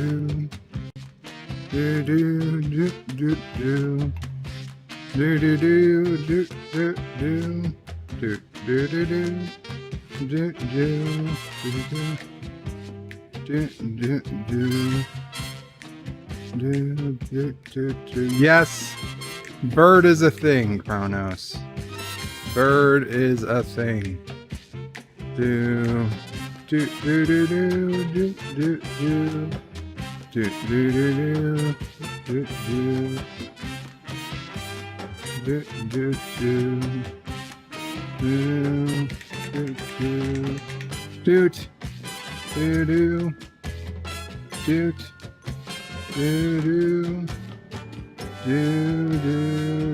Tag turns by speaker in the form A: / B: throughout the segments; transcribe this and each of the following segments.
A: Do do do do do. Do do do do do do. Do do do do. Do do do do. Do. Yes, bird is a thing, Kronos. Bird is a thing. Do do do do do do do do. Do do do do do do do do do do do doot do do doot do do do do do do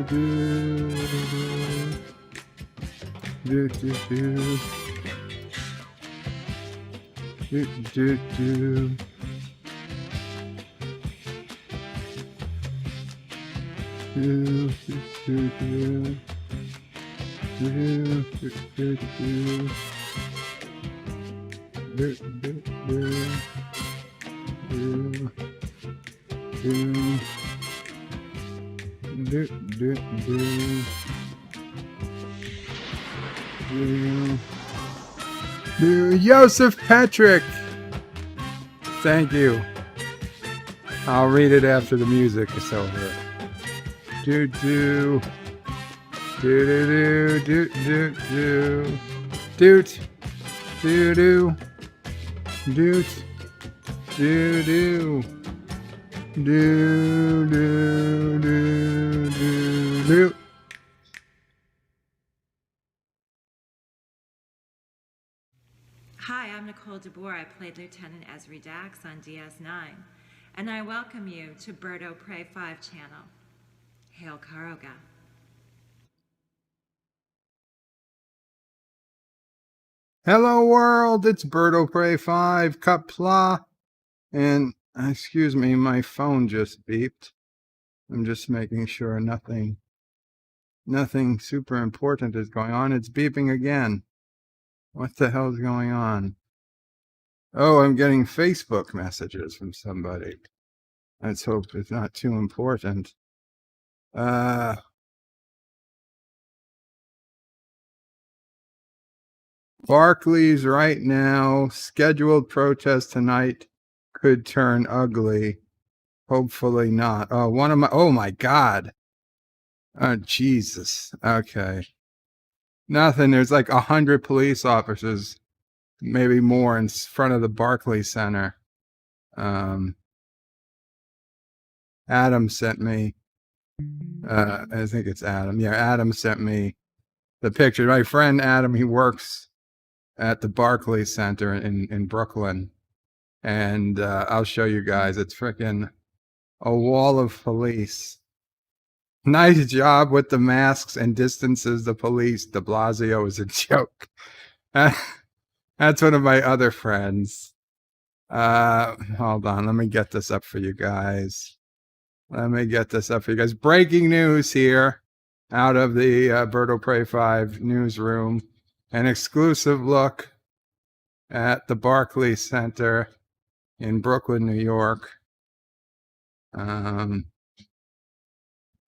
A: do do do. Do do do do do do do. Do do do do do do do do. Joseph Patrick, thank you. I'll read it after the music is over. Do do do do do do do doot do do doot do do do do do do.
B: Hi, I'm Nicole DeBoer. I played Lieutenant Esri Dax on DS9, and I welcome you to Birdo Prey 5 channel. Hail Karoga.
A: Hello world, it's Birdo Prey 5, Qapla, and excuse me, my phone just beeped. I'm just making sure nothing super important is going on. It's beeping again. What the hell's going on? Oh, I'm getting Facebook messages from somebody. Let's hope it's not too important. Barclays right now, scheduled protest tonight could turn ugly. Hopefully not. Oh my God. Oh, Jesus. Okay. Nothing. There's like 100 police officers, maybe more, in front of the Barclays Center. Adam sent me, I think it's Adam. Yeah, Adam sent me the picture. My friend Adam, he works at the Barclays Center in Brooklyn. And I'll show you guys. It's freaking a wall of police. Nice job with the masks and distances. The police. De Blasio is a joke. That's one of my other friends. Hold on. Let me get this up for you guys. Breaking news here out of the Birdo Prey 5 newsroom. An exclusive look at the Barclays Center in Brooklyn, New York.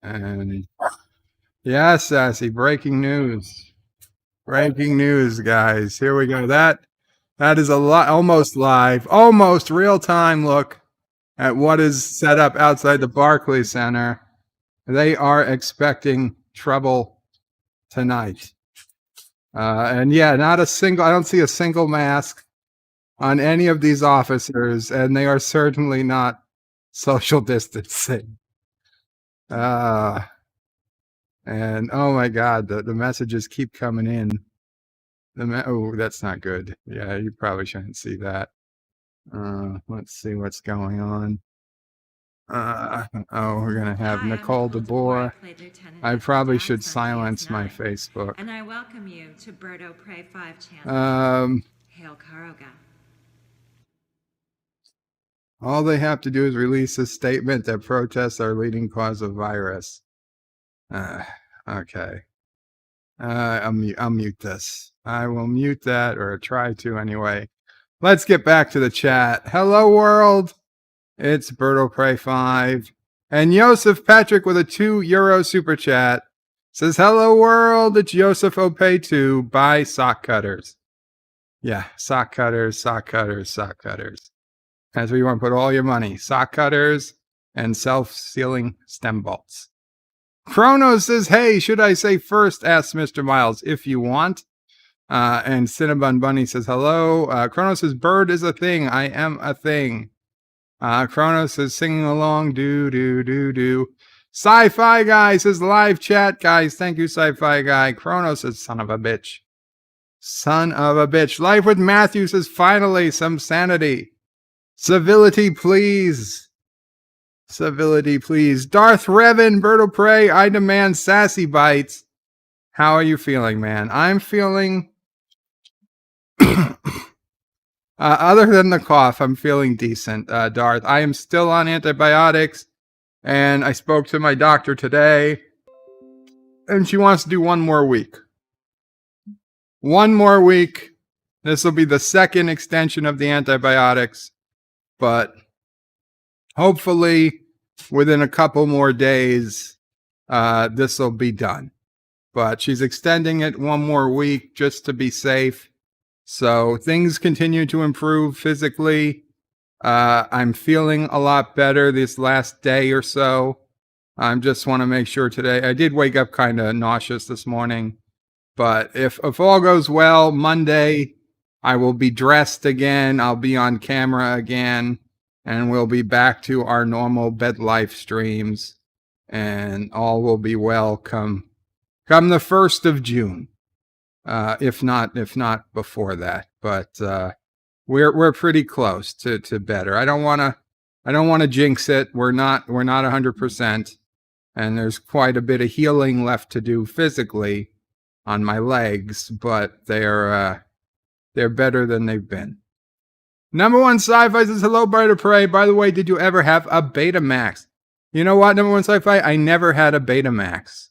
A: And yeah, Sassy, breaking news, guys. Here we go. That is a lot, almost live, almost real time look at what is set up outside the Barclays Center. They are expecting trouble tonight. And yeah, I don't see a single mask on any of these officers, and they are certainly not social distancing. And oh my God, the messages keep coming in. Oh, that's not good. Yeah, you probably shouldn't see that. Let's see what's going on. We're gonna have Nicole DeBoer. I probably should silence my Facebook.
B: And I welcome you to Birdo Prey 5 channel. Hail Karoga.
A: All they have to do is release a statement that protests are leading cause of virus. Okay. I'll mute this. I will mute that, or try to anyway. Let's get back to the chat. Hello world. It's Berto Prey 5. And Joseph Patrick with a €2 super chat says, hello world, it's Joseph Opay 2. Buy sock cutters. Yeah, sock cutters, sock cutters, sock cutters. That's where you want to put all your money. Sock cutters and self-sealing stem bolts. Chronos says, hey, should I say first? Asks Mr. Miles, if you want. And Cinnabon Bunny says, hello. Chronos says, bird is a thing. I am a thing. Chronos is singing along. Do, do, do, do. Sci-Fi Guy says, live chat, guys. Thank you, Sci-Fi Guy. Chronos says, son of a bitch. Son of a bitch. Life with Matthew says, finally, some sanity. Civility, please. Civility, please. Darth Revan, Berto Prey, I demand sassy bites. How are you feeling, man? I'm feeling... other than the cough, I'm feeling decent, Darth. I am still on antibiotics, and I spoke to my doctor today, and she wants to do one more week. One more week. This will be the second extension of the antibiotics, but hopefully within a couple more days, this will be done. But she's extending it one more week just to be safe. So things continue to improve physically. I'm feeling a lot better this last day or so. I just want to make sure today. I did wake up kind of nauseous this morning. But if all goes well, Monday, I will be dressed again. I'll be on camera again. And we'll be back to our normal bed life streams. And all will be well come the 1st of June. If not before that. But we're pretty close to better. I don't want to jinx it. We're not 100%. And there's quite a bit of healing left to do physically on my legs, but they're better than they've been. Number one Sci-Fi says, hello, Berto Prey. By the way, did you ever have a Betamax? You know what, number one Sci-Fi? I never had a Betamax.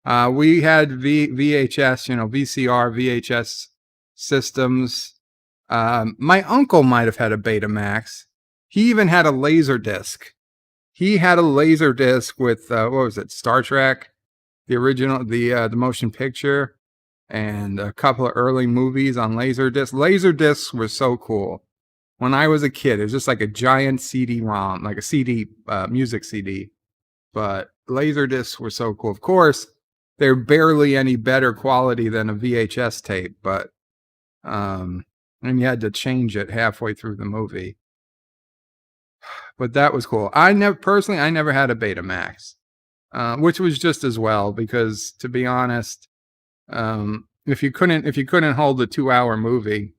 A: We had VHS, VCR, VHS systems. My uncle might have had a Betamax. He even had a laser disc. He had a laser disc with, what was it, Star Trek? The original, the motion picture, and a couple of early movies on Laserdisc. Laserdiscs were so cool. When I was a kid, it was just like a giant CD-ROM, like a CD, music CD. But Laserdiscs were so cool. Of course, they're barely any better quality than a VHS tape, but and you had to change it halfway through the movie. But that was cool. I never had a Betamax. Which was just as well, because to be honest, if you couldn't hold a 2-hour movie,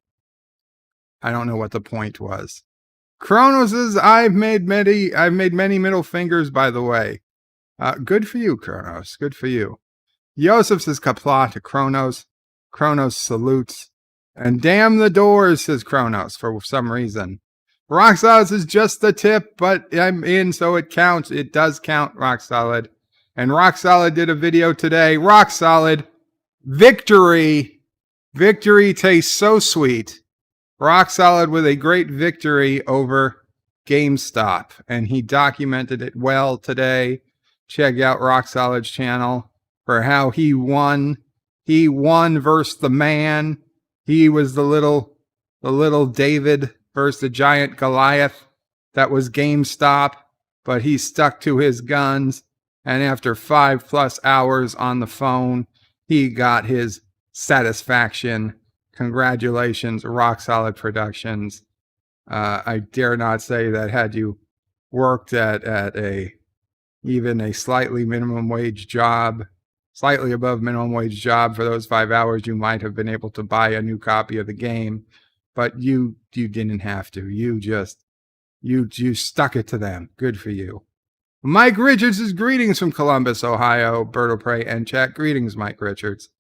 A: I don't know what the point was. Kronos says, I've made many middle fingers, by the way. Good for you, Kronos. Good for you. Joseph says Qapla to Kronos. Kronos salutes. And damn the doors, says Kronos, for some reason. Rock Solid says just the tip, but I'm in, so it counts. It does count, Rock Solid. And Rock Solid did a video today. Rock Solid, victory. Victory tastes so sweet. Rock Solid with a great victory over GameStop. And he documented it well today. Check out Rock Solid's channel for how he won. He won versus the man. He was the little David versus the giant Goliath. That was GameStop. But he stuck to his guns. And after 5+ hours on the phone, he got his satisfaction. Congratulations, Rock Solid Productions. I dare not say that had you worked at even a slightly minimum wage job, slightly above minimum wage job for those 5 hours, you might have been able to buy a new copy of the game. But you didn't have to. You stuck it to them. Good for you. Mike Richards is greetings from Columbus, Ohio. Berto Prey and chat. Greetings, Mike Richards.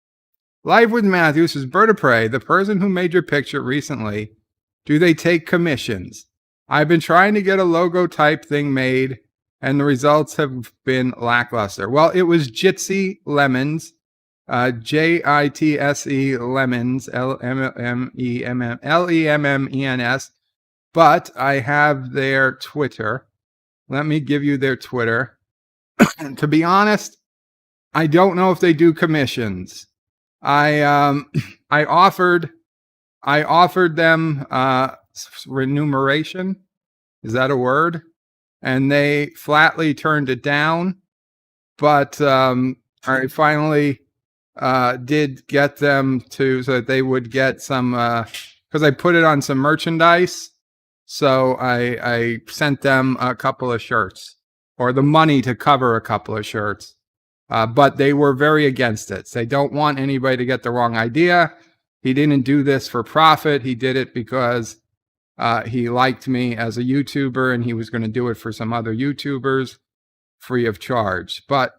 A: Live with Matthews is Berto Prey, the person who made your picture recently. Do they take commissions? I've been trying to get a logo type thing made, and the results have been lackluster. Well, it was Jitsi Lemons, Jitse Lemons, Lemmens, but I have their Twitter. Let me give you their Twitter. To be honest, I don't know if they do commissions. I offered them remuneration. Is that a word? And they flatly turned it down. But I finally did get them to, so that they would get some, because I put it on some merchandise. So I sent them a couple of shirts, or the money to cover a couple of shirts. But they were very against it. They don't want anybody to get the wrong idea. He didn't do this for profit. He did it because he liked me as a YouTuber, and he was going to do it for some other YouTubers free of charge. But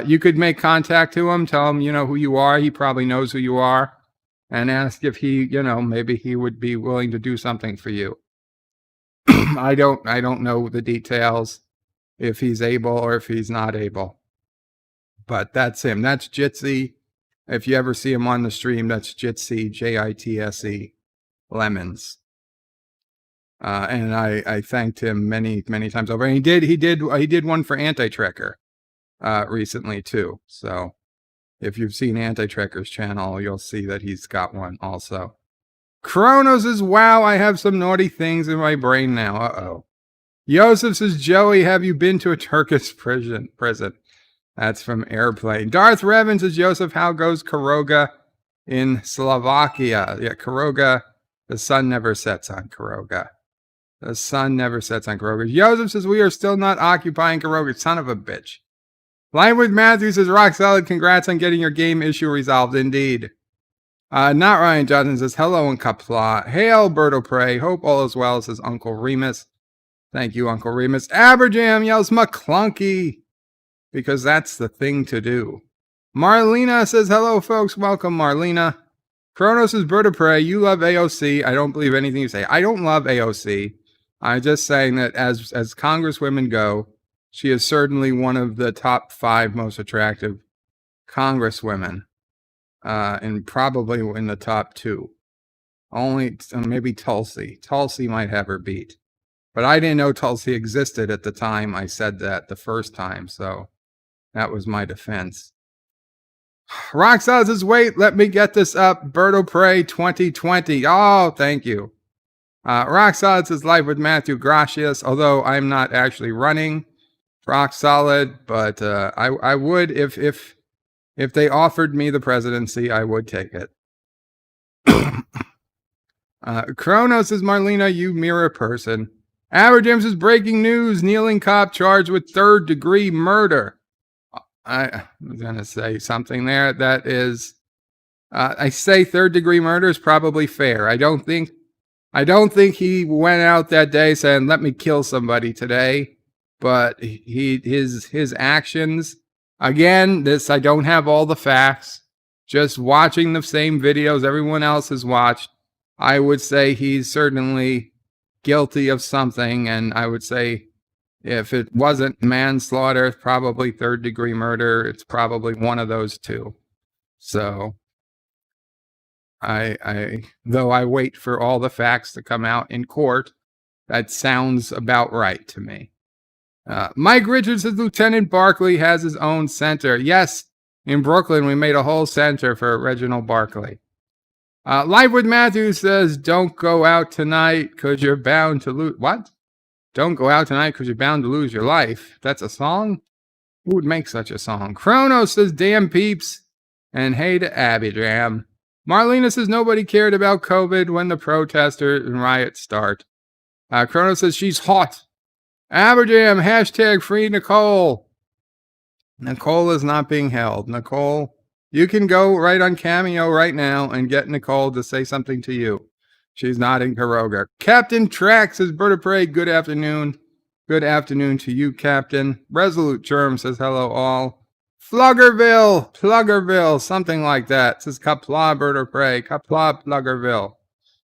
A: you could make contact to him, tell him, who you are. He probably knows who you are, and ask if he, maybe he would be willing to do something for you. I don't know the details, if he's able or if he's not able. But that's him. That's Jitsi. If you ever see him on the stream, that's Jitsi, Jitse Lemons. And I thanked him many times over. And he did one for Anti-Trekker recently too. So if you've seen Anti-Trekker's channel, you'll see that he's got one also. Kronos says, wow, I have some naughty things in my brain now. Uh-oh. Joseph says, Joey, have you been to a Turkish prison? That's from Airplane. Darth Revan says, Joseph, how goes Karoga in Slovakia? Yeah, Karoga, the sun never sets on Karoga. The sun never sets on Karoga. Joseph says, we are still not occupying Karoga. Son of a bitch. Live with Matthew says, rock solid. Congrats on getting your game issue resolved. Indeed. Not Ryan Johnson says, hello in Qapla. Hail, Berto Prey. Hope all is well, says Uncle Remus. Thank you, Uncle Remus. Aberjam yells McClunky, because that's the thing to do. Marlena says, hello, folks. Welcome, Marlena. Kronos says, Berto Prey, you love AOC. I don't believe anything you say. I don't love AOC. I'm just saying that as congresswomen go, she is certainly one of the top 5 most attractive congresswomen. And probably in the top 2. Only maybe Tulsi. Tulsi might have her beat. But I didn't know Tulsi existed at the time I said that the first time, so that was my defense. Roxanne says, wait, let me get this up. Berto Prey 2020. Oh, thank you. Roxanne says, live with Matthew Gracias, although I'm not actually running rock solid, but I would, if they offered me the presidency, I would take it. Kronos says, Marlena, you mirror person. Aberjam says, breaking news, kneeling cop charged with 3rd-degree murder. I was going to say something there that is, I say 3rd-degree murder is probably fair. I don't think he went out that day saying, let me kill somebody today. But his actions, again, I don't have all the facts. Just watching the same videos everyone else has watched, I would say he's certainly guilty of something. And I would say if it wasn't manslaughter, it's probably 3rd-degree murder. It's probably one of those two. So though I wait for all the facts to come out in court, that sounds about right to me. Mike Richards says Lieutenant Barkley has his own center. Yes, in Brooklyn, we made a whole center for Reginald Barkley. Live with Matthew says, don't go out tonight because you're bound to lose. What? Don't go out tonight because you're bound to lose your life. That's a song? Who would make such a song? Kronos says, damn peeps. And hey to Aberjam. Marlena says, nobody cared about COVID when the protesters and riots start. Kronos says, she's hot. Aberjam, hashtag free Nicole. Nicole is not being held. Nicole, you can go right on Cameo right now and get Nicole to say something to you. She's not in Karoga. Captain Track says, Berto Prey, good afternoon. Good afternoon to you, Captain. Resolute Germ says, hello all. Pluggerville, something like that. Says Qapla, Berto Prey. Qapla, Pluggerville.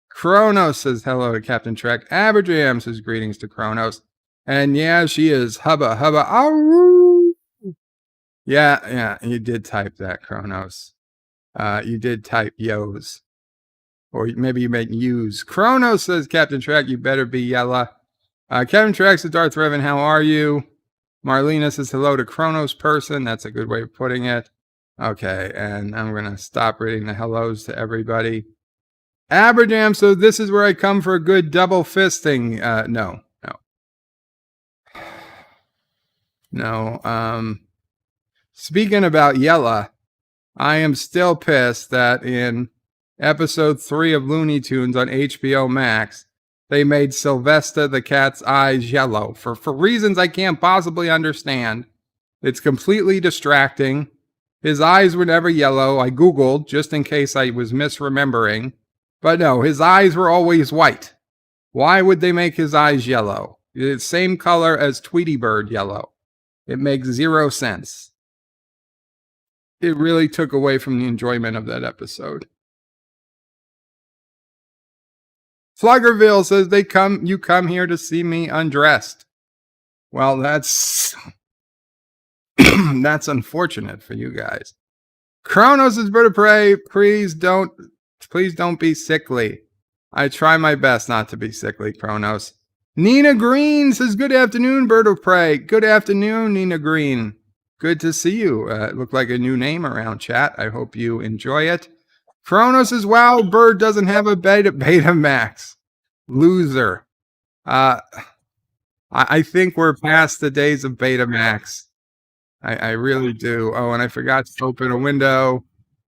A: Kronos says hello to Captain Trek. Aberjam says greetings to Kronos. And yeah, she is hubba. Ow! Yeah, you did type that, Kronos. You did type yos. Or maybe you meant use. Kronos says, Captain Trek, you better be yella. Kevin Trax says, Darth Revan, how are you? Marlena says, hello to Kronos person. That's a good way of putting it. Okay, and I'm going to stop reading the hellos to everybody. Aberjam, so this is where I come for a good double fisting. No. Speaking about Yella, I am still pissed that in episode 3 of Looney Tunes on HBO Max, they made Sylvester the cat's eyes yellow for reasons I can't possibly understand. It's completely distracting. His eyes were never yellow. I Googled just in case I was misremembering. But no, his eyes were always white. Why would they make his eyes yellow? It's the same color as Tweety Bird yellow. It makes zero sense. It really took away from the enjoyment of that episode. Fluggerville says you come here to see me undressed. Well, that's that's unfortunate for you guys. Kronos is bird of prey. Please don't be sickly. I try my best not to be sickly, Kronos. Nina Green says, good afternoon, bird of prey. Good afternoon, Nina Green. Good to see you. It looked like a new name around chat. I hope you enjoy it. Kronos says, wow, bird doesn't have a beta max. Loser. I think we're past the days of beta max. I really do. Oh, and I forgot to open a window.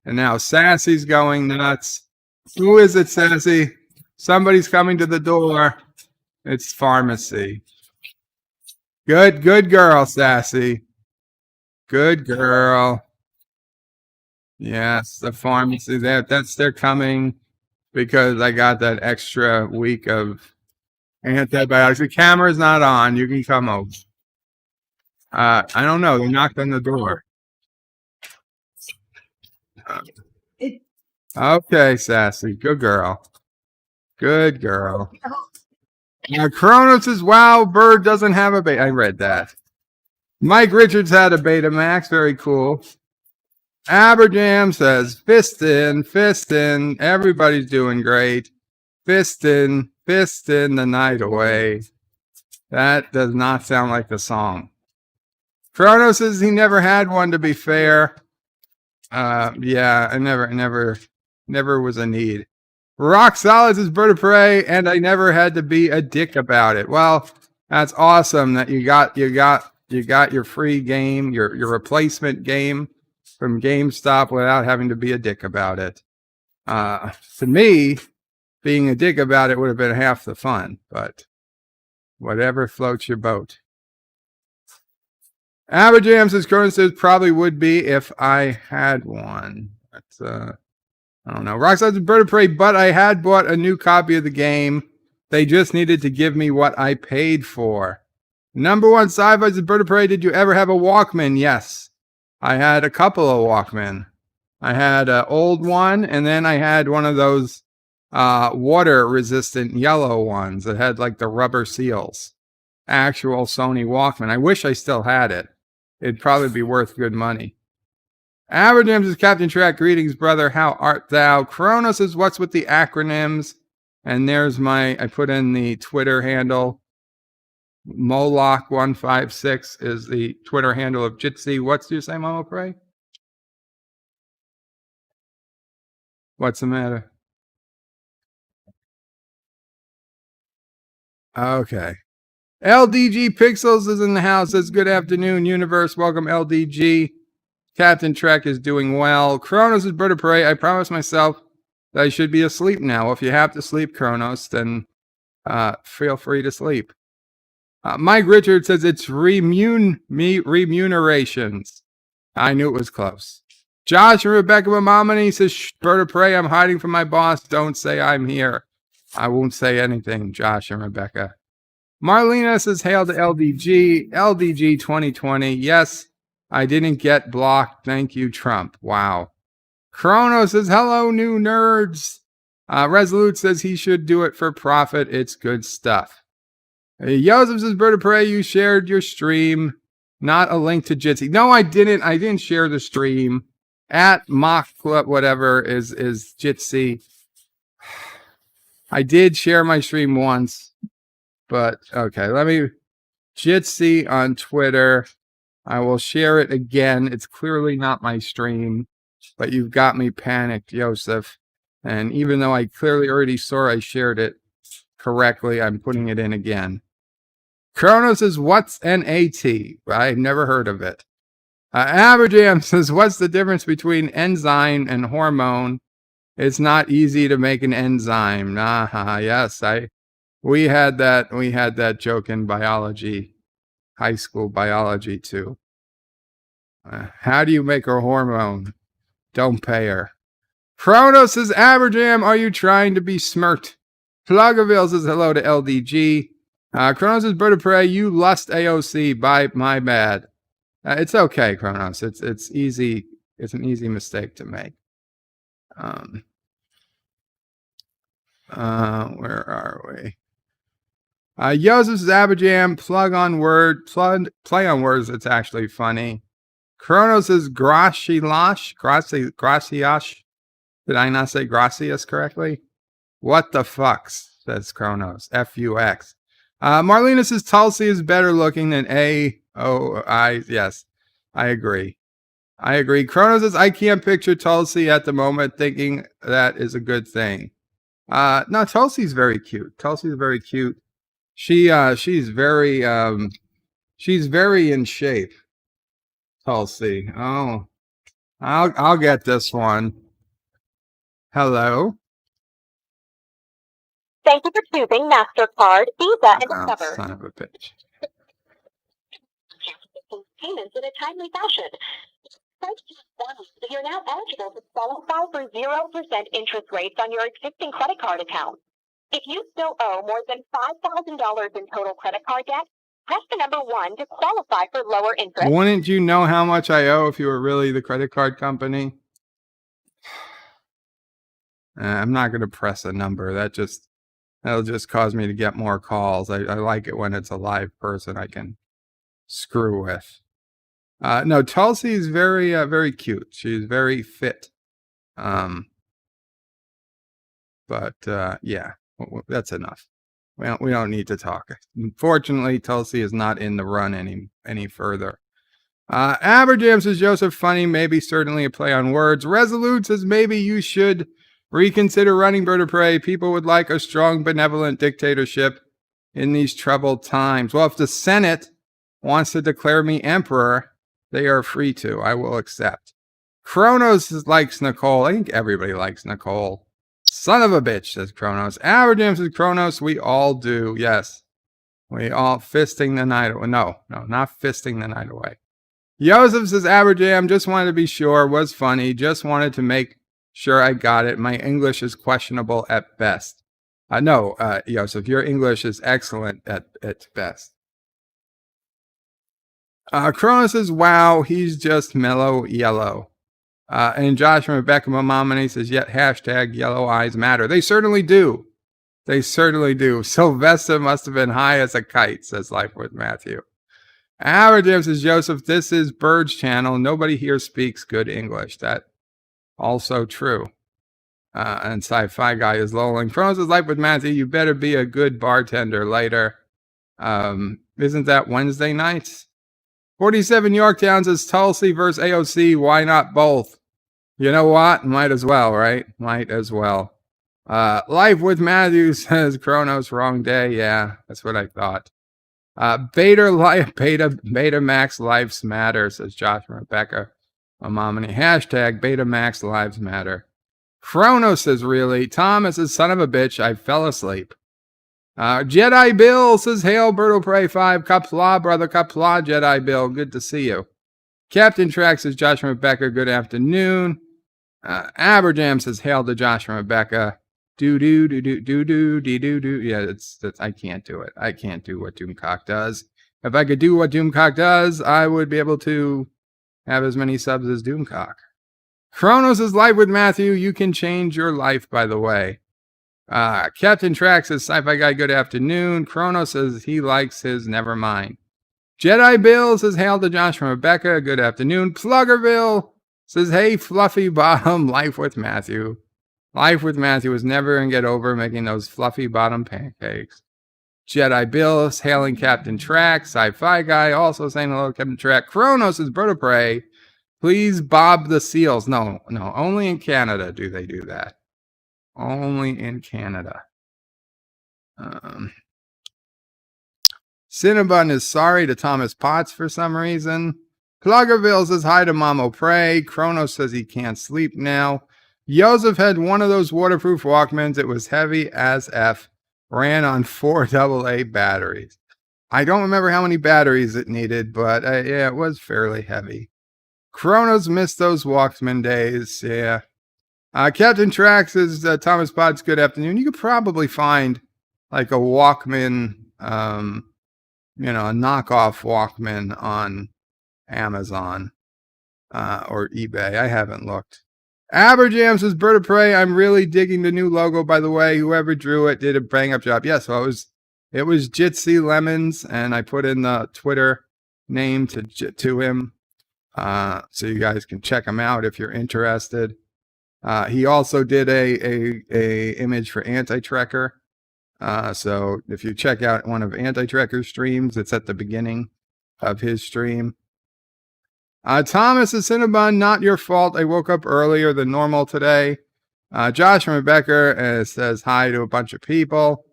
A: And now Sassy's going nuts. Who is it, Sassy? Somebody's coming to the door. It's Pharmacy. Good girl, Sassy. Good girl. Yes, the Pharmacy. They're coming because I got that extra week of antibiotics. The camera's not on. You can come over. I don't know. They knocked on the door. Okay, Sassy. Good girl. Good girl. Kronos says, wow, bird doesn't have a beta. I read that. Mike Richards had a beta max. Very cool. Aberjam says, fistin'. Everybody's doing great. Fistin' the night away. That does not sound like the song. Kronos says he never had one, to be fair. Yeah, I never was a need. Rock Solid is bird of prey, and I never had to be a dick about it. Well, that's awesome that you got your free game, your replacement game from GameStop without having to be a dick about it. To me, being a dick about it would have been half the fun, but whatever floats your boat. Aberjam says, Cronin says, probably would be if I had one. That's, I don't know. Rockstar's bird of prey, but I had bought a new copy of the game. They just needed to give me what I paid for. Number one, Sci-Fi's bird of prey. Did you ever have a Walkman? Yes. I had a couple of Walkman. I had an old one, and then I had one of those water-resistant yellow ones that had like the rubber seals. Actual Sony Walkman. I wish I still had it. It'd probably be worth good money. Aberjam says, Captain Track, greetings, brother. How art thou? Kronos says, what's with the acronyms? And there's I put in the Twitter handle. Moloch156 is the Twitter handle of Jitsi. What's your say, Mama Pray? What's the matter? Okay. LDG Pixels is in the house. Says, good afternoon, universe. Welcome, LDG. Captain Trek is doing well. Kronos is bird of prey. I promised myself that I should be asleep now. If you have to sleep, Kronos, then feel free to sleep. Mike Richards says it's remunerations. I knew it was close. Josh and Rebecca Mamamani says, bird of prey, I'm hiding from my boss. Don't say I'm here. I won't say anything, Josh and Rebecca. Marlena says, hail to LDG. LDG 2020. Yes, I didn't get blocked. Thank you, Trump. Wow. Chrono says, hello, new nerds. Resolute says he should do it for profit. It's good stuff. Joseph says, bird of prey, you shared your stream. Not a link to Jitsi. No, I didn't. I didn't share the stream. At Mock Club, whatever, is Jitsi. I did share my stream once. But okay, let me Jitsi on Twitter. I will share it again. It's clearly not my stream, but you've got me panicked, Joseph. And even though I clearly already saw I shared it correctly, I'm putting it in again. Kronos says, what's an AT? I've never heard of it. Aberjam says, what's the difference between enzyme and hormone? It's not easy to make an enzyme. Yes, we had that joke in biology, high school biology too. How do you make a hormone? Don't pay her. Kronos says, Aberjam, are you trying to be smirked? Pluggerville says hello to LDG. Kronos says, Bird of Prey, you lust AOC. By my bad. It's okay, Kronos. It's easy. It's an easy mistake to make. Where are we? Joseph says, Aberjam, play on words. It's actually funny. Kronos says, Gracias. Did I not say gracias correctly? What the fucks, says Kronos. F-U-X. Marlena says, Tulsi is better looking than A-O-I. Yes, I agree. Kronos says, I can't picture Tulsi at the moment, thinking that is a good thing. No, Tulsi's very cute. She's very in shape. Tulsi. Oh, I'll get this one. Hello.
C: Thank you for choosing MasterCard, Visa, and Discover.
A: Son of a bitch.
C: Payments in a timely fashion. You're now eligible to qualify for 0% interest rates on your existing credit card account. If you still owe more than $5,000 in total credit card debt, press the number 1 to qualify for lower interest.
A: Wouldn't you know how much I owe if you were really the credit card company? I'm not going to press a number. That'll just cause me to get more calls. I like it when it's a live person I can screw with. No, Tulsi is very, very cute. She's very fit. But yeah, that's enough. We don't need to talk. Unfortunately, Tulsi is not in the run any further. Aberjam says, Joseph, funny, maybe certainly a play on words. Resolute says, maybe you should reconsider running Bird of Prey. People would like a strong, benevolent dictatorship in these troubled times. Well, if the Senate wants to declare me emperor, they are free to. I will accept. Kronos likes Nicole. I think everybody likes Nicole. Son of a bitch, says Kronos. Aberjam says, Kronos, we all do. Yes. We all fisting the night away. No, not fisting the night away. Joseph says, Aberjam, just wanted to be sure. Was funny. Just wanted to make sure I got it. My English is questionable at best. No, Joseph, your English is excellent at best. Kronos says, wow, he's just mellow yellow. And Josh from Rebecca Mamamani says, yet hashtag yellow eyes matter. They certainly do. Sylvester must have been high as a kite, says Life with Matthew. Aberjam says, Joseph, this is Bird's channel. Nobody here speaks good English. That also true. And Sci-Fi Guy is lolling. Kronos says, Life with Matthew, you better be a good bartender later. Isn't that Wednesday nights? 47 Yorktown says, Tulsi versus AOC. Why not both? You know what? Might as well, right? Might as well. Life with Matthew says, Kronos, wrong day. Yeah, that's what I thought. Beta Max Lives Matter, says Josh and Rebecca Mamamani. Hashtag Beta Max Lives Matter. Kronos says, really? Thomas says, son of a bitch, I fell asleep. Jedi Bill says, hail, Birdo Prey 5. Qapla, brother, Qapla, Jedi Bill. Good to see you. Captain Track says, Josh and Rebecca, good afternoon. Aberjam says, hail to Josh and Rebecca. Do. Yeah, that's I can't do it. I can't do what Doomcock does. If I could do what Doomcock does, I would be able to have as many subs as Doomcock. Kronos is live with Matthew. You can change your life, by the way. Captain Track says, Sci-Fi Guy, good afternoon. Kronos says he likes his never mind. Jedi Bill says, hail to Josh from Rebecca. Good afternoon. Pluggerville says, hey, Fluffy Bottom, Life with Matthew. Life with Matthew was never going to get over making those fluffy bottom pancakes. Jedi Bills hailing Captain Track. Sci-Fi Guy also saying hello, Captain Track. Kronos is Bird of Prey. Please bob the seals. No, only in Canada do they do that. Only in Canada. Cinnabon is sorry to Thomas Potts for some reason. Pluggerville says hi to Mamo Prey. Kronos says he can't sleep now. Joseph had one of those waterproof Walkmans. It was heavy as F. Ran on 4 AA batteries. I don't remember how many batteries it needed, but yeah, it was fairly heavy. Kronos missed those Walkman days. Yeah. Captain Trax says Thomas Potts, good afternoon. You could probably find like a Walkman, a knockoff Walkman on Amazon or eBay. I haven't looked. Aberjam says Bird of Prey. I'm really digging the new logo, by the way. Whoever drew it did a bang up job. Yeah, so it was Jitsi Lemons, and I put in the Twitter name to him, so you guys can check him out if you're interested. He also did a image for Anti-Trekker. So if you check out one of Anti-Trekker's streams, it's at the beginning of his stream. Thomas is Cinnabon, not your fault. I woke up earlier than normal today. Josh from Rebecca says hi to a bunch of people.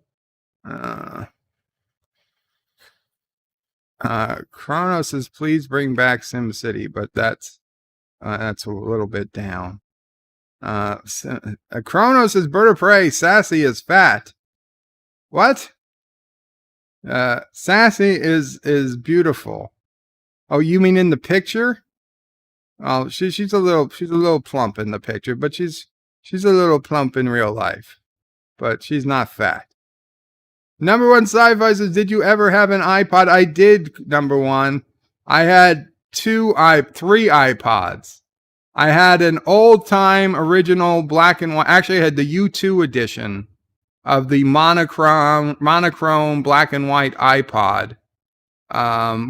A: Kronos says, please bring back SimCity, but that's a little bit down. Kronos is Bird of Prey. Sassy is fat. What? Sassy is beautiful. Oh, you mean in the picture? Oh, she's a little plump in the picture, but she's a little plump in real life. But she's not fat. Number one sci-fi says, did you ever have an iPod? I did, number one. I had three iPods. I had an old-time original black and white. Actually, I had the U2 edition of the monochrome black and white iPod,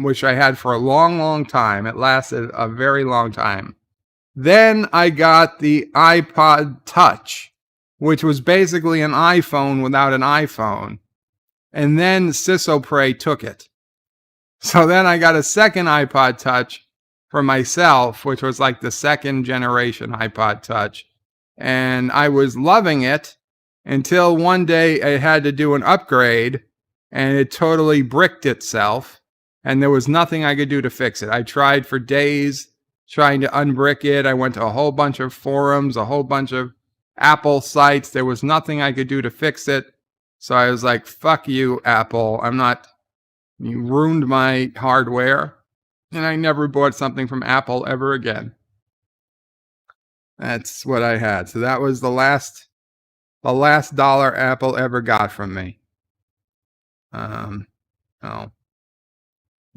A: which I had for a long, long time. It lasted a very long time. Then I got the iPod Touch, which was basically an iPhone without an iPhone. And then Sisopre took it. So then I got a second iPod Touch for myself, which was like the second generation iPod Touch. And I was loving it until one day I had to do an upgrade and it totally bricked itself. And there was nothing I could do to fix it. I tried for days trying to unbrick it. I went to a whole bunch of forums, a whole bunch of Apple sites. There was nothing I could do to fix it. So I was like, fuck you, Apple. You ruined my hardware. And I never bought something from Apple ever again. That's what I had. So that was the last dollar Apple ever got from me.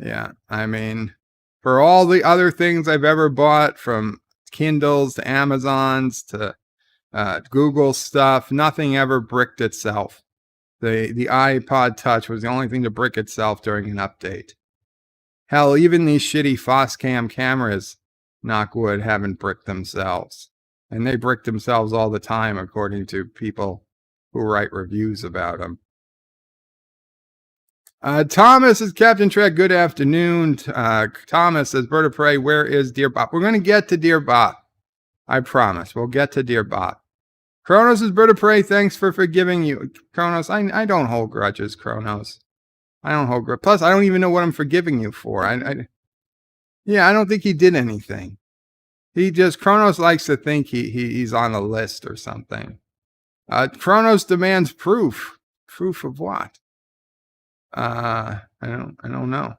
A: Yeah, I mean, for all the other things I've ever bought, from Kindles to Amazons to Google stuff, nothing ever bricked itself. The iPod Touch was the only thing to brick itself during an update. Hell, even these shitty Foscam cameras, knock wood, haven't bricked themselves. And they brick themselves all the time, according to people who write reviews about them. Thomas is Captain Trek. Good afternoon. Thomas says, Bird of Prey, where is Dear Bop? We're going to get to Dear Bop. I promise. We'll get to Dear Bop. Kronos is Bird of Prey. Thanks for forgiving you. Kronos, I don't hold grudges, Kronos. I don't hold grudges. Plus, I don't even know what I'm forgiving you for. I don't think he did anything. Kronos likes to think he's on a list or something. Kronos demands proof. Proof of what? I don't know.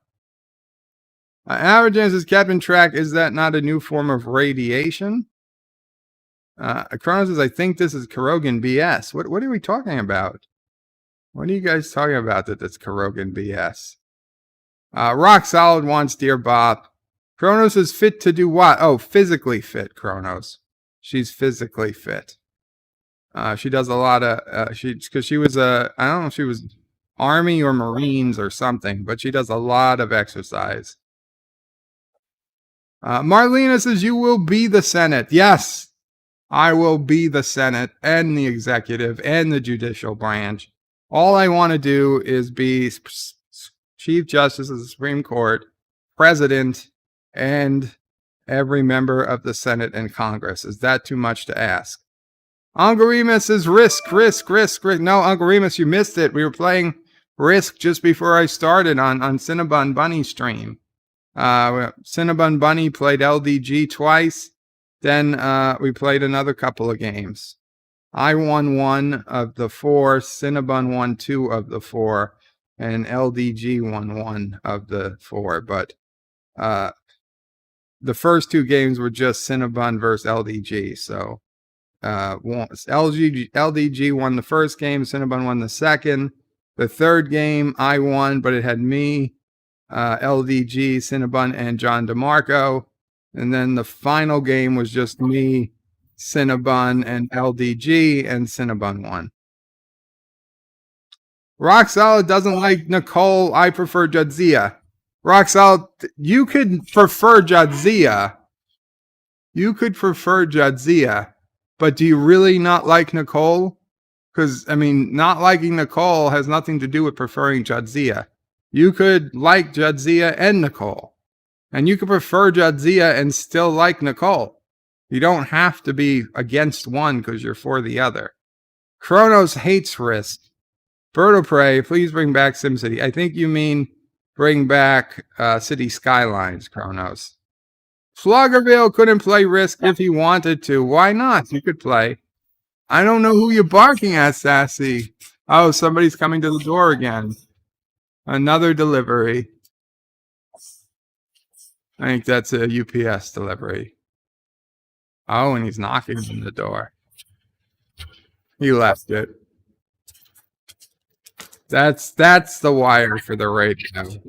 A: Average says, Captain Track, is that not a new form of radiation? Kronos says, I think this is Kurogan BS. What are we talking about? What are you guys talking about that's Kurogan BS? Rock Solid wants Dear Bop. Kronos is fit to do what? Oh, physically fit, Kronos. She's physically fit. She does a lot of, because she was I don't know if she was Army or Marines or something, but she does a lot of exercise. Marlena says, you will be the Senate. Yes, I will be the Senate and the executive and the judicial branch All I want to do is be Chief Justice of the Supreme Court, President, and every member of the Senate and Congress. Is that too much to ask? Uncle Remus is risk. No, Uncle Remus, you missed it. We were playing Risk just before I started on Cinnabon Bunny stream. Cinnabon Bunny played LDG twice. Then we played another couple of games. I won 1 of the 4. Cinnabon won 2 of the 4. And LDG won 1 of the 4. But the first 2 games were just Cinnabon versus LDG. So LDG won the first game. Cinnabon won the second. The third game I won, but it had me, LDG, Cinnabon, and John DeMarco. And then the final game was just me, Cinnabon, and LDG, and Cinnabon won. Rock Solid doesn't like Nicole. I prefer Jadzia. Rock Solid, you could prefer Jadzia. But do you really not like Nicole? Because, I mean, not liking Nicole has nothing to do with preferring Jadzia. You could like Jadzia and Nicole. And you could prefer Jadzia and still like Nicole. You don't have to be against one because you're for the other. Kronos hates Risk. Bird of Prey, please bring back SimCity. I think you mean bring back City Skylines, Kronos. Floggerville couldn't play Risk if he wanted to. Why not? You could play. I don't know who you're barking at, Sassy. Oh, somebody's coming to the door again. Another delivery. I think that's a UPS delivery. Oh, and he's knocking on the door. He left it. That's the wire for the radio.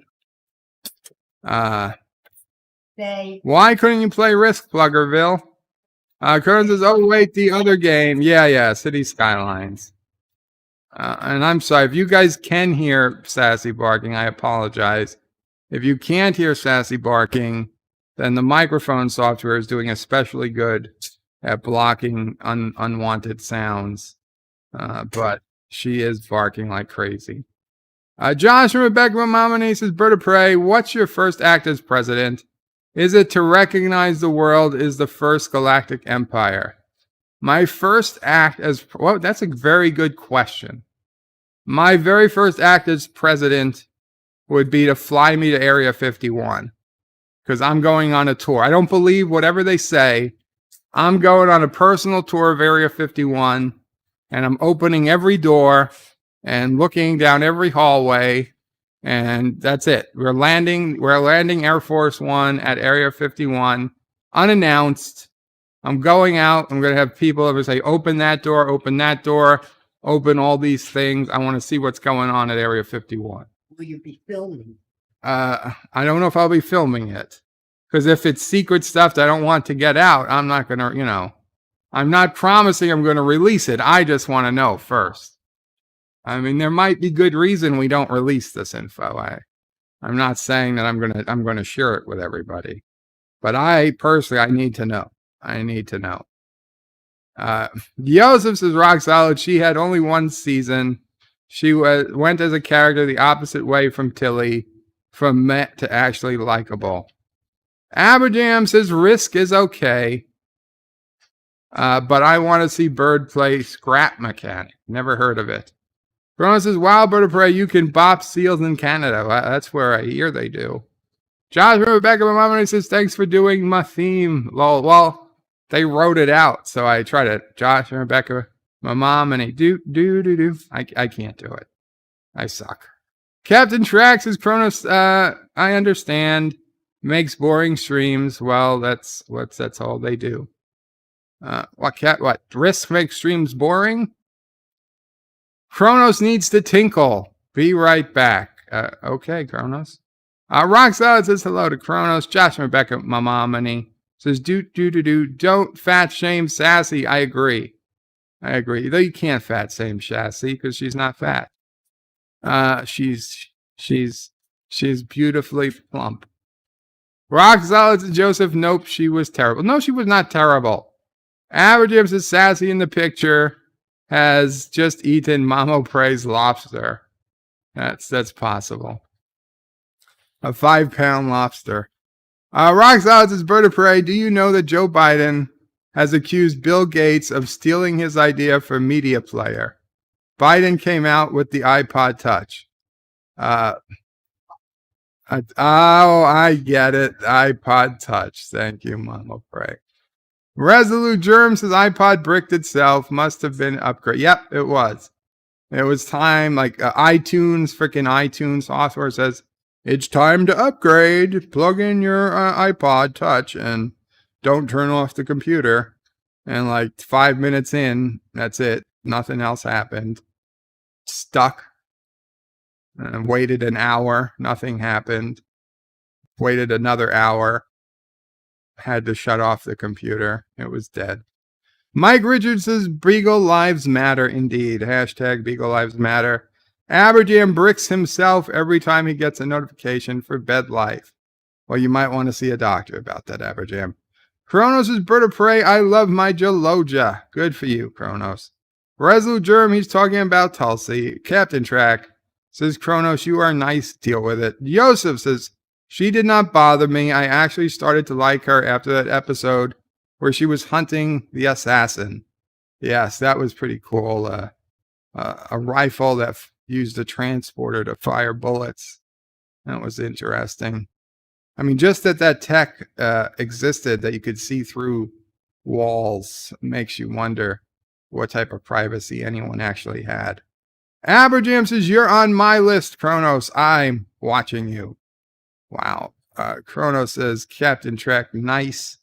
A: Why couldn't you play Risk, Fluggerville? Curtis says, oh, wait, the other game. Yeah, City Skylines. And I'm sorry, if you guys can hear Sassy barking, I apologize. If you can't hear Sassy barking, then the microphone software is doing especially good at blocking unwanted sounds. But she is barking like crazy. Josh and Rebecca Mamani says, Bird of Prey, what's your first act as president? Is it to recognize the world is the first galactic empire? My first act as... Well, that's a very good question. My very first act as president would be to fly me to Area 51. Because I'm going on a tour. I don't believe whatever they say. I'm going on a personal tour of Area 51. And I'm opening every door and looking down every hallway. And that's it. We're landing Air Force One at Area 51, unannounced. I'm going out. I'm going to have people ever say, open that door, open all these things. I want to see what's going on at Area 51.
D: Will you be filming?
A: I don't know if I'll be filming it. Because if it's secret stuff that I don't want to get out, I'm not going to, I'm not promising I'm going to release it. I just want to know first. I mean, there might be good reason we don't release this info. I'm not saying that I'm going to share it with everybody, but I need to know. Joseph says, rock solid. She had only 1 season. She went as a character the opposite way from Tilly, from met to actually likable. Aberjam says Risk is okay, but I want to see Bird play Scrap Mechanic. Never heard of it. Bruno says, wow, Bird of Prey, you can bop seals in Canada. That's where I hear they do. Josh Rebecca Mamamani says, thanks for doing my theme. Lol. Well, they wrote it out, so I tried it. Josh and Rebecca Mamamani. Do. I can't do it. I suck. Captain Trax says, Kronos, I understand. Makes boring streams. Well, that's all they do. What? Risk makes streams boring? Kronos needs to tinkle. Be right back. Okay, Kronos. Rock Solid says hello to Kronos. Josh and Rebecca Mamamani says, don't fat shame Sassy. I agree. Though you can't fat shame Sassy because she's not fat. She's beautifully plump. Rock Solid says, Joseph, nope, she was terrible. No, she was not terrible. Average says Sassy in the picture. has just eaten Mamo Prey's lobster. That's possible. A 5-pound lobster. Rock Solid says, Bird of Prey, do you know that Joe Biden has accused Bill Gates of stealing his idea for media player? Biden came out with the iPod Touch. I get it. iPod Touch. Thank you, Mama Prey. Resolute Germ says iPod bricked itself. Must have been upgrade. Yep, it was. It was time. Like freaking iTunes software says, it's time to upgrade. Plug in your iPod Touch and don't turn off the computer. And like 5 minutes in, that's it. Nothing else happened. Stuck. Waited an hour. Nothing happened. Waited another hour. Had to shut off the computer. It was dead. Mike Richards says, Beagle Lives Matter indeed. Hashtag Beagle Lives Matter. Aberjam bricks himself every time he gets a notification for bed life. Well, you might want to see a doctor about that, Aberjam. Kronos is Bird of Prey. I love my Jaloja. Good for you, Kronos. Resolute Germ, he's talking about Tulsi. Captain Track says, Kronos, you are nice. Deal with it. Joseph says, she did not bother me. I actually started to like her after that episode where she was hunting the assassin. Yes, that was pretty cool. A rifle that used a transporter to fire bullets. That was interesting. I mean, just that tech existed, that you could see through walls, makes you wonder what type of privacy anyone actually had. Aberjam says, you're on my list, Kronos. I'm watching you. Wow. Kronos says, Captain Trek, nice.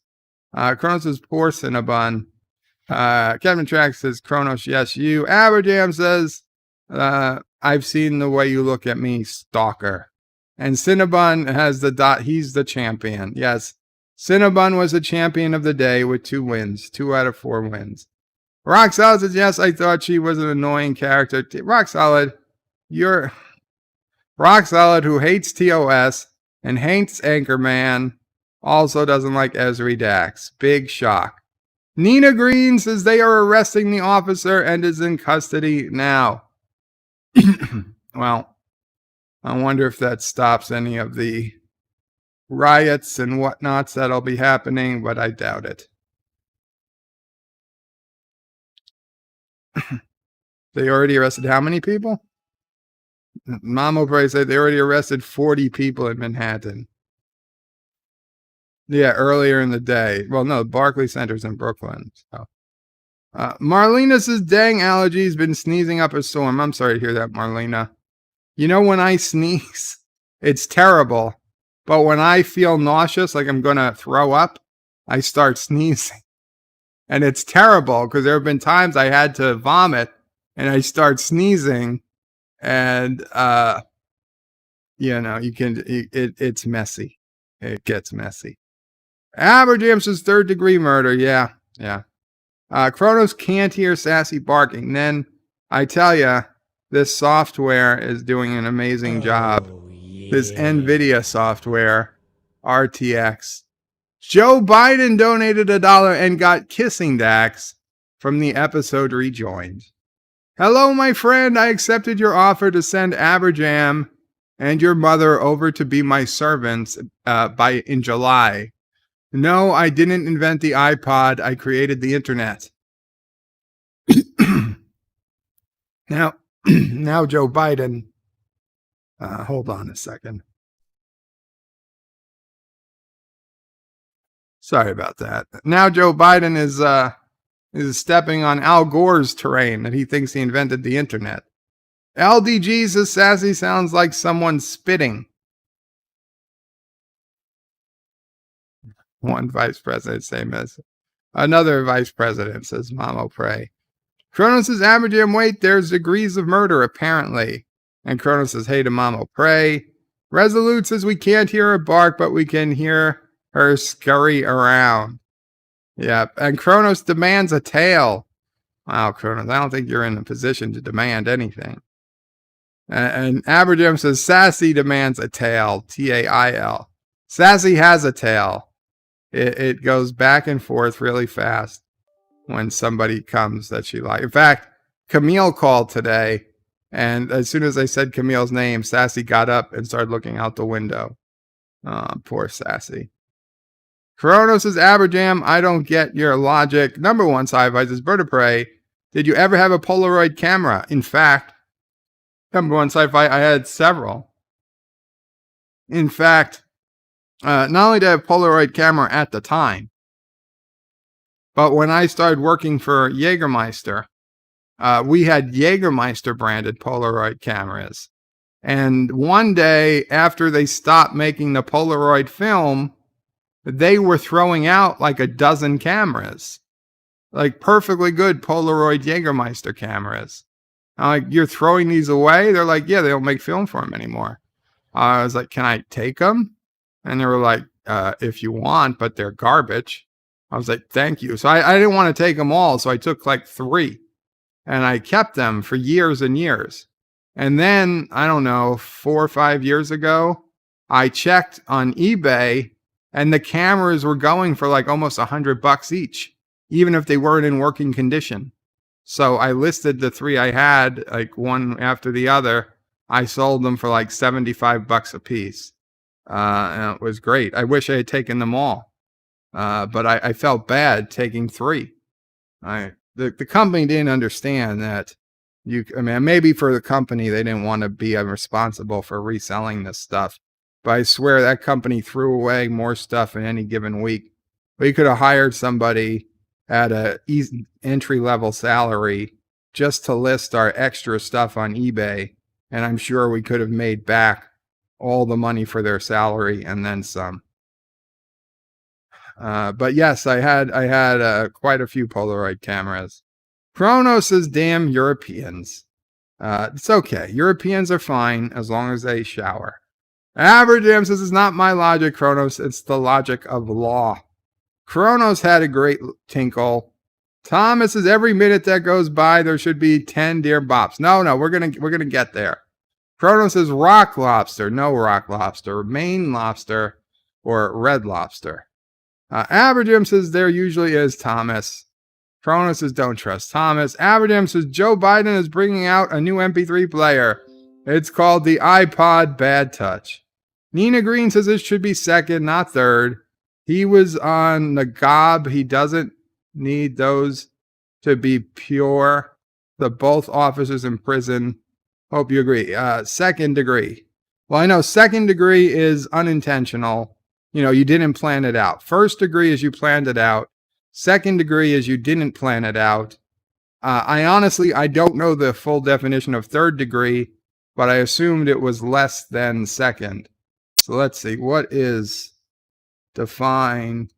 A: Kronos says, poor Cinnabon. Captain Trek says, Kronos, yes, you. Aberjam says, I've seen the way you look at me, stalker. And Cinnabon has the dot. He's the champion. Yes. Cinnabon was the champion of the day with 2 wins. 2 out of 4 wins. Rock Solid says, yes, I thought she was an annoying character. Rock Solid, you're Rock Solid, who hates TOS and hates Anchorman, also doesn't like Esri Dax. Big shock. Nina Green says they are arresting the officer and is in custody now. Well, I wonder if that stops any of the riots and whatnots that'll be happening, but I doubt it. They already arrested how many people? Mamo Bray said they already arrested 40 people in Manhattan. Yeah, earlier in the day. Well, no, Barclays Center's in Brooklyn. So. Marlena says, dang, allergies, been sneezing up a storm. I'm sorry to hear that, Marlena. You know, when I sneeze, it's terrible. But when I feel nauseous, like I'm going to throw up, I start sneezing. And it's terrible because there have been times I had to vomit and I start sneezing. And, it's messy. It gets messy. Aberjam says 3rd degree murder. Yeah. Kronos can't hear Sassy barking. Then I tell you, this software is doing an amazing job. Yeah. This NVIDIA software, RTX. Joe Biden donated $1 and got kissing Dax from the episode rejoined. Hello, my friend. I accepted your offer to send Aberjam and your mother over to be my servants in July. No, I didn't invent the iPod. I created the internet. Now, Joe Biden. Hold on a second. Sorry about that. Now Joe Biden is stepping on Al Gore's terrain that he thinks he invented the internet. LDG says Sassy sounds like someone spitting. One vice president, same as another vice president, says Mamo Prey. Kronos says, Aberjam, wait, there's degrees of murder, apparently. And Kronos says, hey to Mamo Prey. Resolute says, we can't hear her bark, but we can hear her scurry around. Yep. And Kronos demands a tail. Wow, Kronos, I don't think you're in a position to demand anything. And Aberjam says, Sassy demands a tail. Tail. Sassy has a tail. It goes back and forth really fast when somebody comes that she likes. In fact, Camille called today, and as soon as I said Camille's name, Sassy got up and started looking out the window. Oh, poor Sassy. Chronos says, Aberjam, I don't get your logic. Number one, sci-fi says, Bird of Prey, did you ever have a Polaroid camera? In fact, number one, sci-fi, I had several. In fact, not only did I have a Polaroid camera at the time, but when I started working for Jägermeister, we had Jägermeister branded Polaroid cameras. And one day after they stopped making the Polaroid film, they were throwing out like a dozen cameras, like perfectly good Polaroid Jägermeister cameras. I'm like, you're throwing these away? They're like, yeah, they don't make film for them anymore. I was like, can I take them? And they were like, if you want, but they're garbage. I was like, thank you. So I didn't want to take them all. So I took like 3 and I kept them for years and years. And then, I don't know, 4 or 5 years ago, I checked on eBay and the cameras were going for like almost $100 each, even if they weren't in working condition. So I listed the 3 I had, like one after the other. I sold them for like $75 a piece. And it was great. I wish I had taken them all. But I felt bad taking 3. The company didn't understand that maybe for the company, they didn't want to be responsible for reselling this stuff. But I swear that company threw away more stuff in any given week. We could have hired somebody at a easy entry-level salary just to list our extra stuff on eBay. And I'm sure we could have made back all the money for their salary and then some. But yes, I had quite a few Polaroid cameras. Chrono says, damn Europeans. It's okay. Europeans are fine as long as they shower. Aberjam says, it's not my logic, Chronos. It's the logic of law. Chronos had a great tinkle. Thomas says, every minute that goes by, there should be 10 dear bops. No, we're gonna get there. Chronos says, rock lobster. No rock lobster. Maine lobster or red lobster. Aberjam says, there usually is, Thomas. Chronos says, don't trust Thomas. Aberjam says, Joe Biden is bringing out a new MP3 player. It's called the iPod Bad Touch. Nina Green says it should be second, not third. He was on the gob. He doesn't need those to be pure. The both officers in prison. Hope you agree. Second degree. Well, I know second degree is unintentional. You didn't plan it out. First degree is you planned it out. Second degree is you didn't plan it out. I don't know the full definition of third degree, but I assumed it was less than second. So let's see. What is define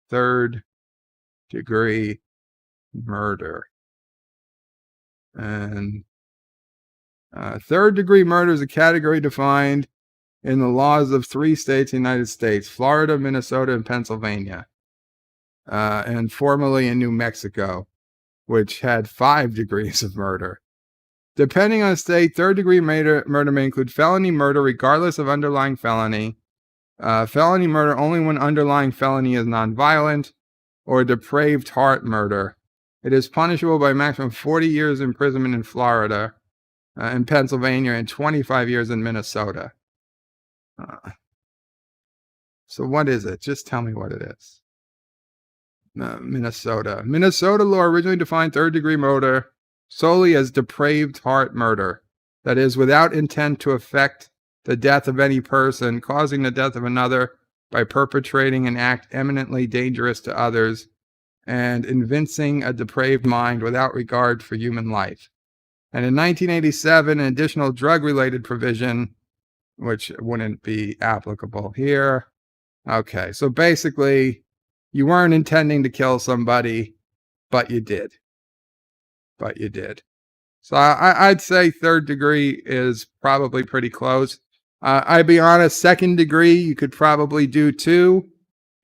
A: third degree murder? And third degree murder is a category defined in the laws of 3 states in the United States, Florida, Minnesota, and Pennsylvania, and formerly in New Mexico, which had 5 degrees of murder. Depending on the state, third degree murder may include felony murder regardless of underlying felony, felony murder only when underlying felony is nonviolent, or depraved heart murder. It is punishable by maximum 40 years imprisonment in Florida, in Pennsylvania, and 25 years in Minnesota. So what is it? Just tell me what it is. Minnesota. Minnesota law originally defined third degree murder solely as depraved heart murder. That is, without intent to effect the death of any person, causing the death of another by perpetrating an act eminently dangerous to others, and evincing a depraved mind without regard for human life. And in 1987, an additional drug-related provision, which wouldn't be applicable here. Okay, so basically, you weren't intending to kill somebody, but you did. So I'd say third degree is probably pretty close. I'd be honest, second degree, you could probably do too.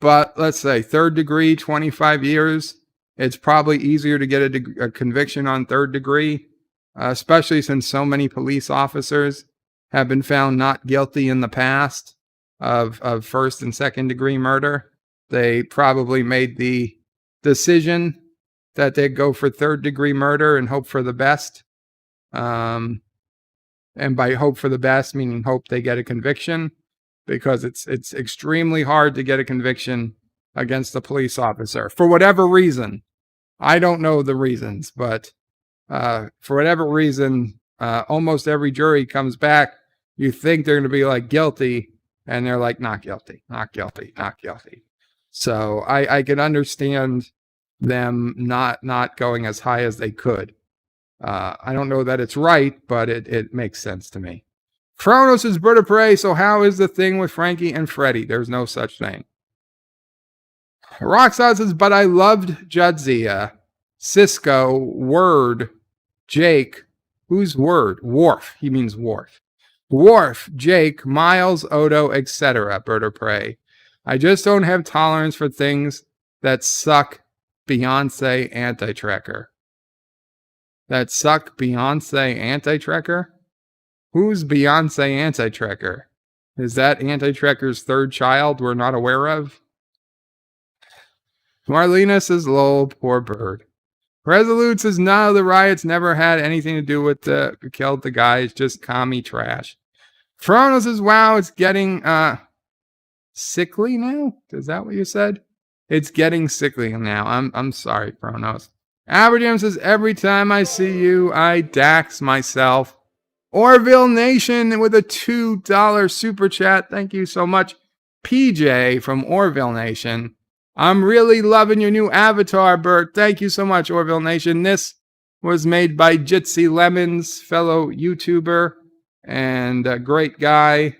A: But let's say third degree, 25 years. It's probably easier to get a conviction on third degree, especially since so many police officers have been found not guilty in the past of first and second degree murder. They probably made the decision that they go for third-degree murder and hope for the best. And by hope for the best, meaning hope they get a conviction, because it's extremely hard to get a conviction against a police officer for whatever reason. I don't know the reasons, but for whatever reason, almost every jury comes back. You think they're going to be like guilty, and they're like not guilty, not guilty, not guilty. So I can understand them not going as high as they could. I don't know that it's right, but it makes sense to me. Kronos is bird of prey, so how is the thing with Frankie and Freddie? There's no such thing. Rockstar says, but I loved Jadzia, Cisco, Word, Jake. Who's Word? Worf. He means Worf. Worf, Jake, Miles, Odo, etc. Bird of prey. I just don't have tolerance for things that suck. Beyonce anti-tracker. That suck Beyonce anti-tracker? Who's Beyonce anti-tracker? Is that anti-tracker's third child we're not aware of? Marlena says, lol, poor bird. Resolute says, no, the riots never had anything to do with the killed the guy. It's just commie trash. Frono says, wow, it's getting sickly now? Is that what you said? It's getting sickly now. I'm sorry, Fronos. Aberjam says, every time I see you, I dax myself. Orville Nation with a $2 super chat. Thank you so much. PJ from Orville Nation. I'm really loving your new avatar, Bert. Thank you so much, Orville Nation. This was made by Jitsi Lemons, fellow YouTuber and a great guy.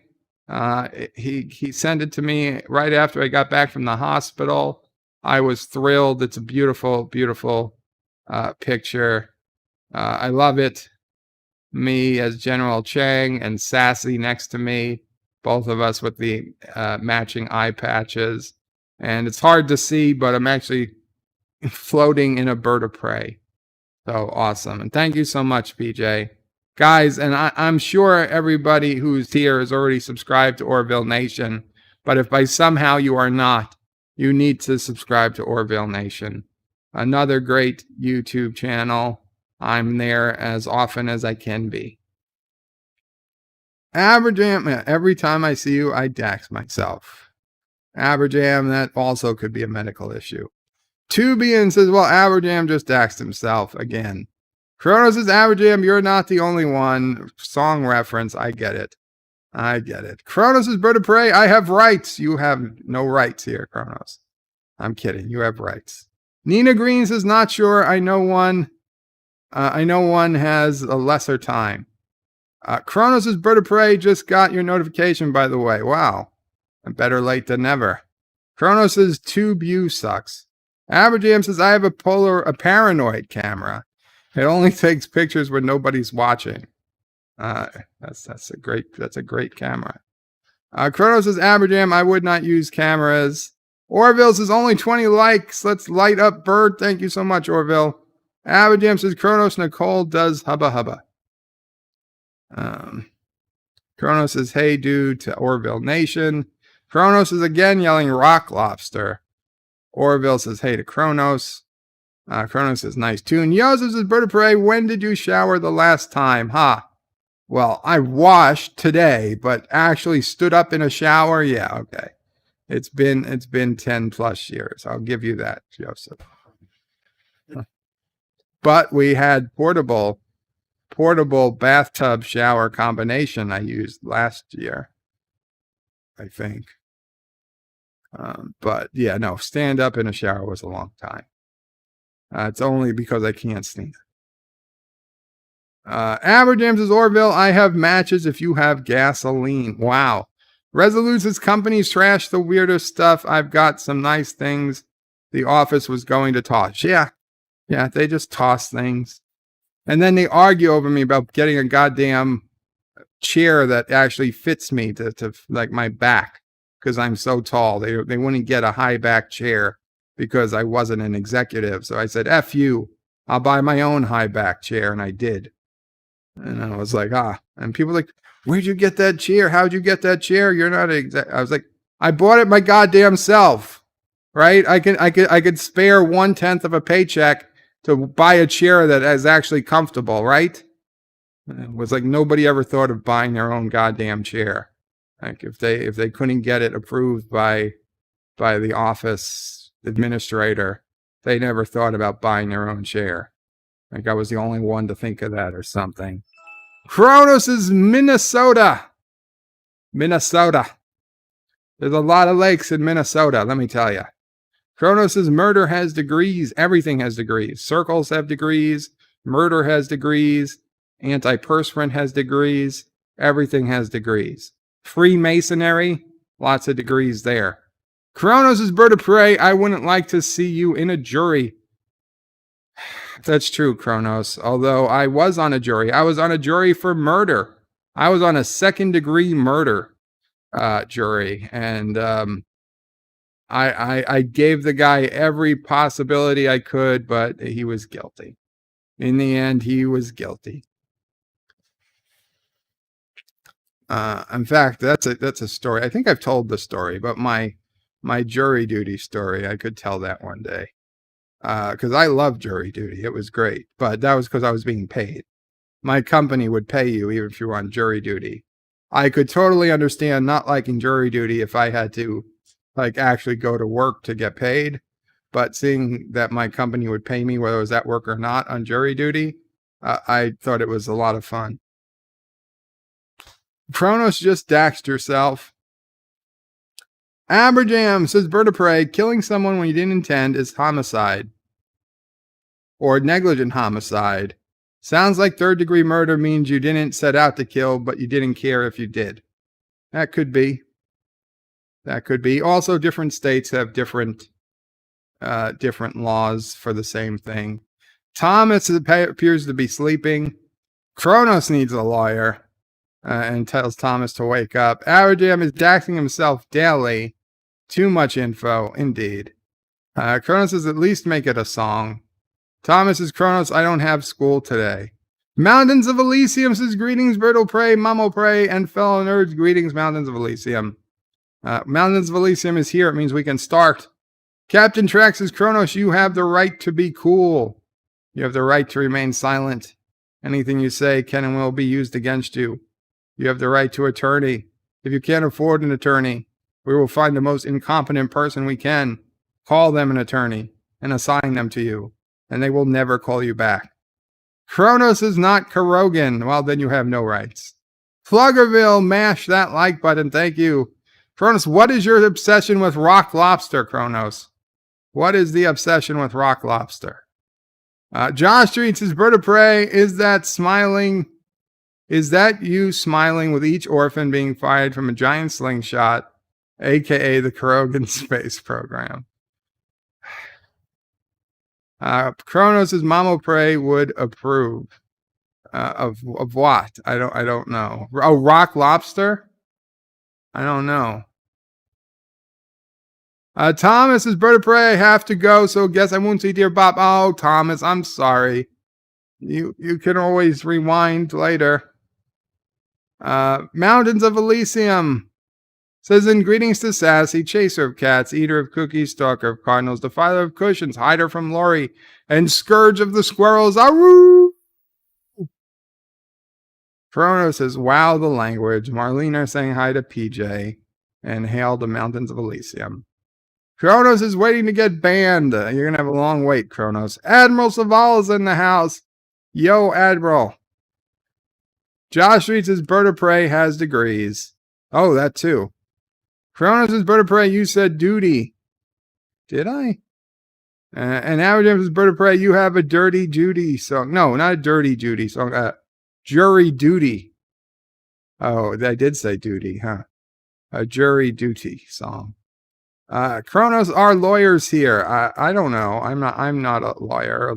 A: He sent it to me right after I got back from the hospital. I was thrilled. It's a beautiful, beautiful picture. I love it. Me as General Chang and Sassy next to me, both of us with the matching eye patches. And it's hard to see, but I'm actually floating in a bird of prey. So awesome. And thank you so much, PJ. Guys, and I'm sure everybody who's here is already subscribed to Orville Nation. But if by somehow you are not, you need to subscribe to Orville Nation. Another great YouTube channel. I'm there as often as I can be. Aberjam, every time I see you, I dax myself. Aberjam, that also could be a medical issue. Tubian says, well, Aberjam just daxed himself again. Kronos says, Aberjam, you're not the only one. Song reference, I get it. I get it. Kronos says, bird of prey, I have rights. You have no rights here, Kronos. I'm kidding, you have rights. Nina Green says, not sure. I know one has a lesser time. Kronos says, bird of prey, just got your notification, by the way. Wow. Better late than never. Kronos says, Tube U sucks. Aberjam says, I have a paranoid camera. It only takes pictures when nobody's watching. That's a great camera. Kronos says, Aberjam, I would not use cameras. Orville says, only 20 likes. Let's light up Bird. Thank you so much, Orville. Aberjam says, Kronos, Nicole does hubba hubba. Kronos says, hey dude to Orville Nation. Kronos is again yelling rock lobster. Orville says, hey to Kronos. Kronos says, nice tune. Joseph says, bird of prey, when did you shower the last time? Well, I washed today, but actually stood up in a shower. Yeah, okay. It's been 10 plus years. I'll give you that, Joseph. But we had portable bathtub shower combination I used last year, I think. But yeah, no, stand up in a shower was a long time. It's only because I can't stand it. Aberjam says, Orville, I have matches if you have gasoline. Wow. Resolute says, companies trash the weirdest stuff. I've got some nice things the office was going to toss. Yeah, they just toss things. And then they argue over me about getting a goddamn chair that actually fits me to like my back. Because I'm so tall. They wouldn't get a high back chair because I wasn't an executive. So I said, F you, I'll buy my own high back chair. And I did. And I was like, And people were like, where'd you get that chair? How'd you get that chair? You're not I was like, I bought it my goddamn self. Right? I could spare 1/10 of a paycheck to buy a chair that is actually comfortable, right? It was like nobody ever thought of buying their own goddamn chair. Like if they couldn't get it approved by the office administrator, they never thought about buying their own chair. Like I was the only one to think of that or something. Kronos is Minnesota. Minnesota. There's a lot of lakes in Minnesota, let me tell you. Kronos' murder has degrees. Everything has degrees. Circles have degrees. Murder has degrees. Antiperspirant has degrees. Everything has degrees. Freemasonry, lots of degrees there. Kronos' bird of prey, I wouldn't like to see you in a jury. That's true, Kronos. Although I was on a jury. I was on a jury for murder. I was on a second-degree murder jury. And I gave the guy every possibility I could, but he was guilty. In the end, he was guilty. In fact, that's a story. I think I've told the story, but my jury duty story, I could tell that one day. Because I love jury duty. It was great. But that was because I was being paid. My company would pay you even if you were on jury duty. I could totally understand not liking jury duty if I had to like actually go to work to get paid. But seeing that my company would pay me whether I was at work or not on jury duty, I thought it was a lot of fun. Kronos just daxed herself. Aberjam says, bird of prey, killing someone when you didn't intend is homicide. Or negligent homicide. Sounds like third-degree murder means you didn't set out to kill, but you didn't care if you did. That could be. That could be. Also, different states have different laws for the same thing. Thomas appears to be sleeping. Kronos needs a lawyer. And tells Thomas to wake up. Aberjam is doxing himself daily. Too much info, indeed. Kronos says, at least make it a song. Thomas says, Kronos, I don't have school today. Mountains of Elysium says, greetings, Birdo Prey, Mamo Prey, and fellow nerds, greetings, Mountains of Elysium. Mountains of Elysium is here. It means we can start. Captain Trax says, Kronos, you have the right to be cool. You have the right to remain silent. Anything you say can and will be used against you. You have the right to attorney. If you can't afford an attorney, we will find the most incompetent person we can, call them an attorney, and assign them to you, and they will never call you back. Kronos is not Kurogan. Well, then you have no rights. Pluggerville, mash that like button. Thank you. Kronos, what is your obsession with rock lobster, Kronos? What is the obsession with rock lobster? Josh Streets is bird of prey. Is that you smiling with each orphan being fired from a giant slingshot, aka the Kurogan space program? Kronos' Mamo Prey would approve of what? I don't know. Oh, rock lobster? I don't know. Thomas is bird of prey. I have to go, so guess I won't see dear Bob. Oh, Thomas, I'm sorry. You can always rewind later. Mountains of Elysium says, in greetings to Sassy, chaser of cats, eater of cookies, stalker of cardinals, defiler of cushions, hider from Lori, and scourge of the squirrels. Aroo! Kronos says, wow, the language. Marlena saying hi to PJ and hail the Mountains of Elysium. Kronos is waiting to get banned. You're going to have a long wait, Kronos. Admiral Savala's in the house. Yo, Admiral. Josh reads his bird of prey has degrees. Oh, that too. Kronos' bird of prey, you said duty. Did I? And Aberjam's bird of prey, you have a dirty Judy song. No, not a dirty Judy song. Jury duty. Oh, I did say duty, huh? A jury duty song. Kronos, our lawyers here. I don't know. I'm not a lawyer,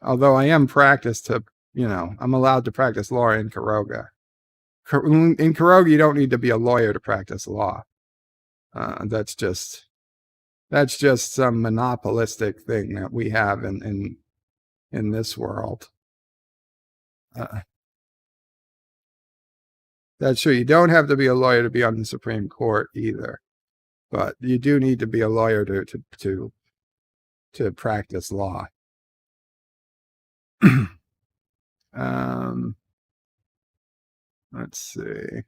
A: although I am practiced to, I'm allowed to practice law in Kuroga. In Kuroga, you don't need to be a lawyer to practice law. That's just some monopolistic thing that we have in this world. That's true. You don't have to be a lawyer to be on the Supreme Court either, but you do need to be a lawyer to practice law. Let's see.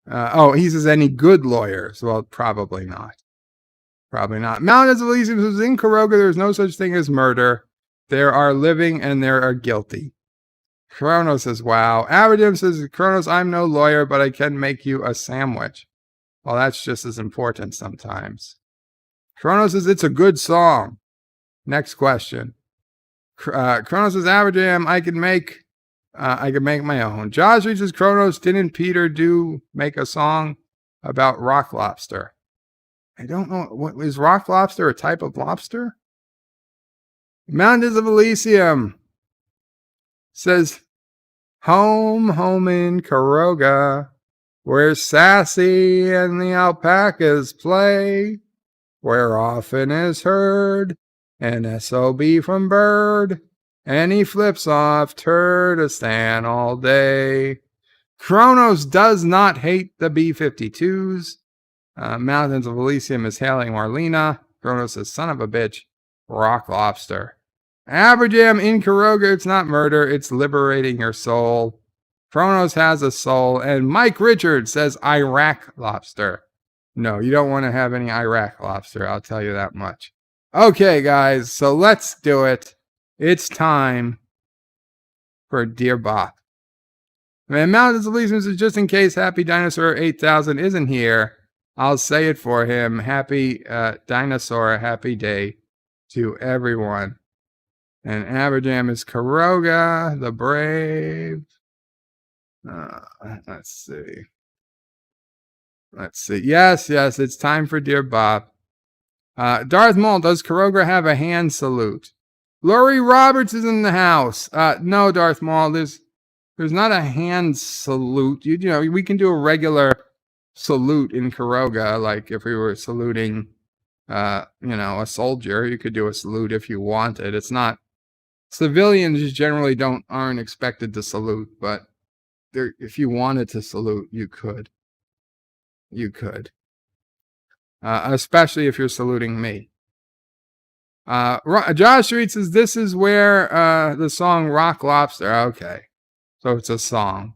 A: He says any good lawyers? Well, probably not. Probably not. Mountains of Elysium says in Kuroga there's no such thing as murder. There are living and there are guilty. Kronos says, wow. Abadim says, Kronos, I'm no lawyer, but I can make you a sandwich. Well, that's just as important sometimes. Kronos says, it's a good song. Next question. Kronos says, Abadam, I can make my own. Josh says, Kronos, didn't Peter make a song about rock lobster? I don't know. What is rock lobster a type of lobster? Mountains of Elysium says, home in Kuroga, where Sassy and the alpacas play, where often is heard an SOB from Bird, and he flips off Turdistan all day. Kronos does not hate the B-52s. Mountains of Elysium is hailing Marlena. Kronos says, son of a bitch, rock lobster. Aberjam in Kuroga, it's not murder, it's liberating your soul. Kronos has a soul. And Mike Richards says Iraq lobster. No, you don't want to have any Iraq lobster, I'll tell you that much. Okay, guys, so let's do it. It's time for Dear Bob. And Mountains of Elysium says, just in case Happy Dinosaur 8000 isn't here, I'll say it for him. Happy Dinosaur, happy day to everyone. And Aberjam is Kuroga, the brave. Let's see. Yes, it's time for Dear Bob. Darth Maul, does Kuroga have a hand salute? Lori Roberts is in the house. No, Darth Maul, there's not a hand salute. You know, we can do a regular salute in Kuroga, like if we were saluting, a soldier. You could do a salute if you wanted. It's not. Civilians generally aren't expected to salute, but if you wanted to salute, you could. Especially if you're saluting me. Josh Street says, this is where the song Rock Lobster. Okay. So it's a song.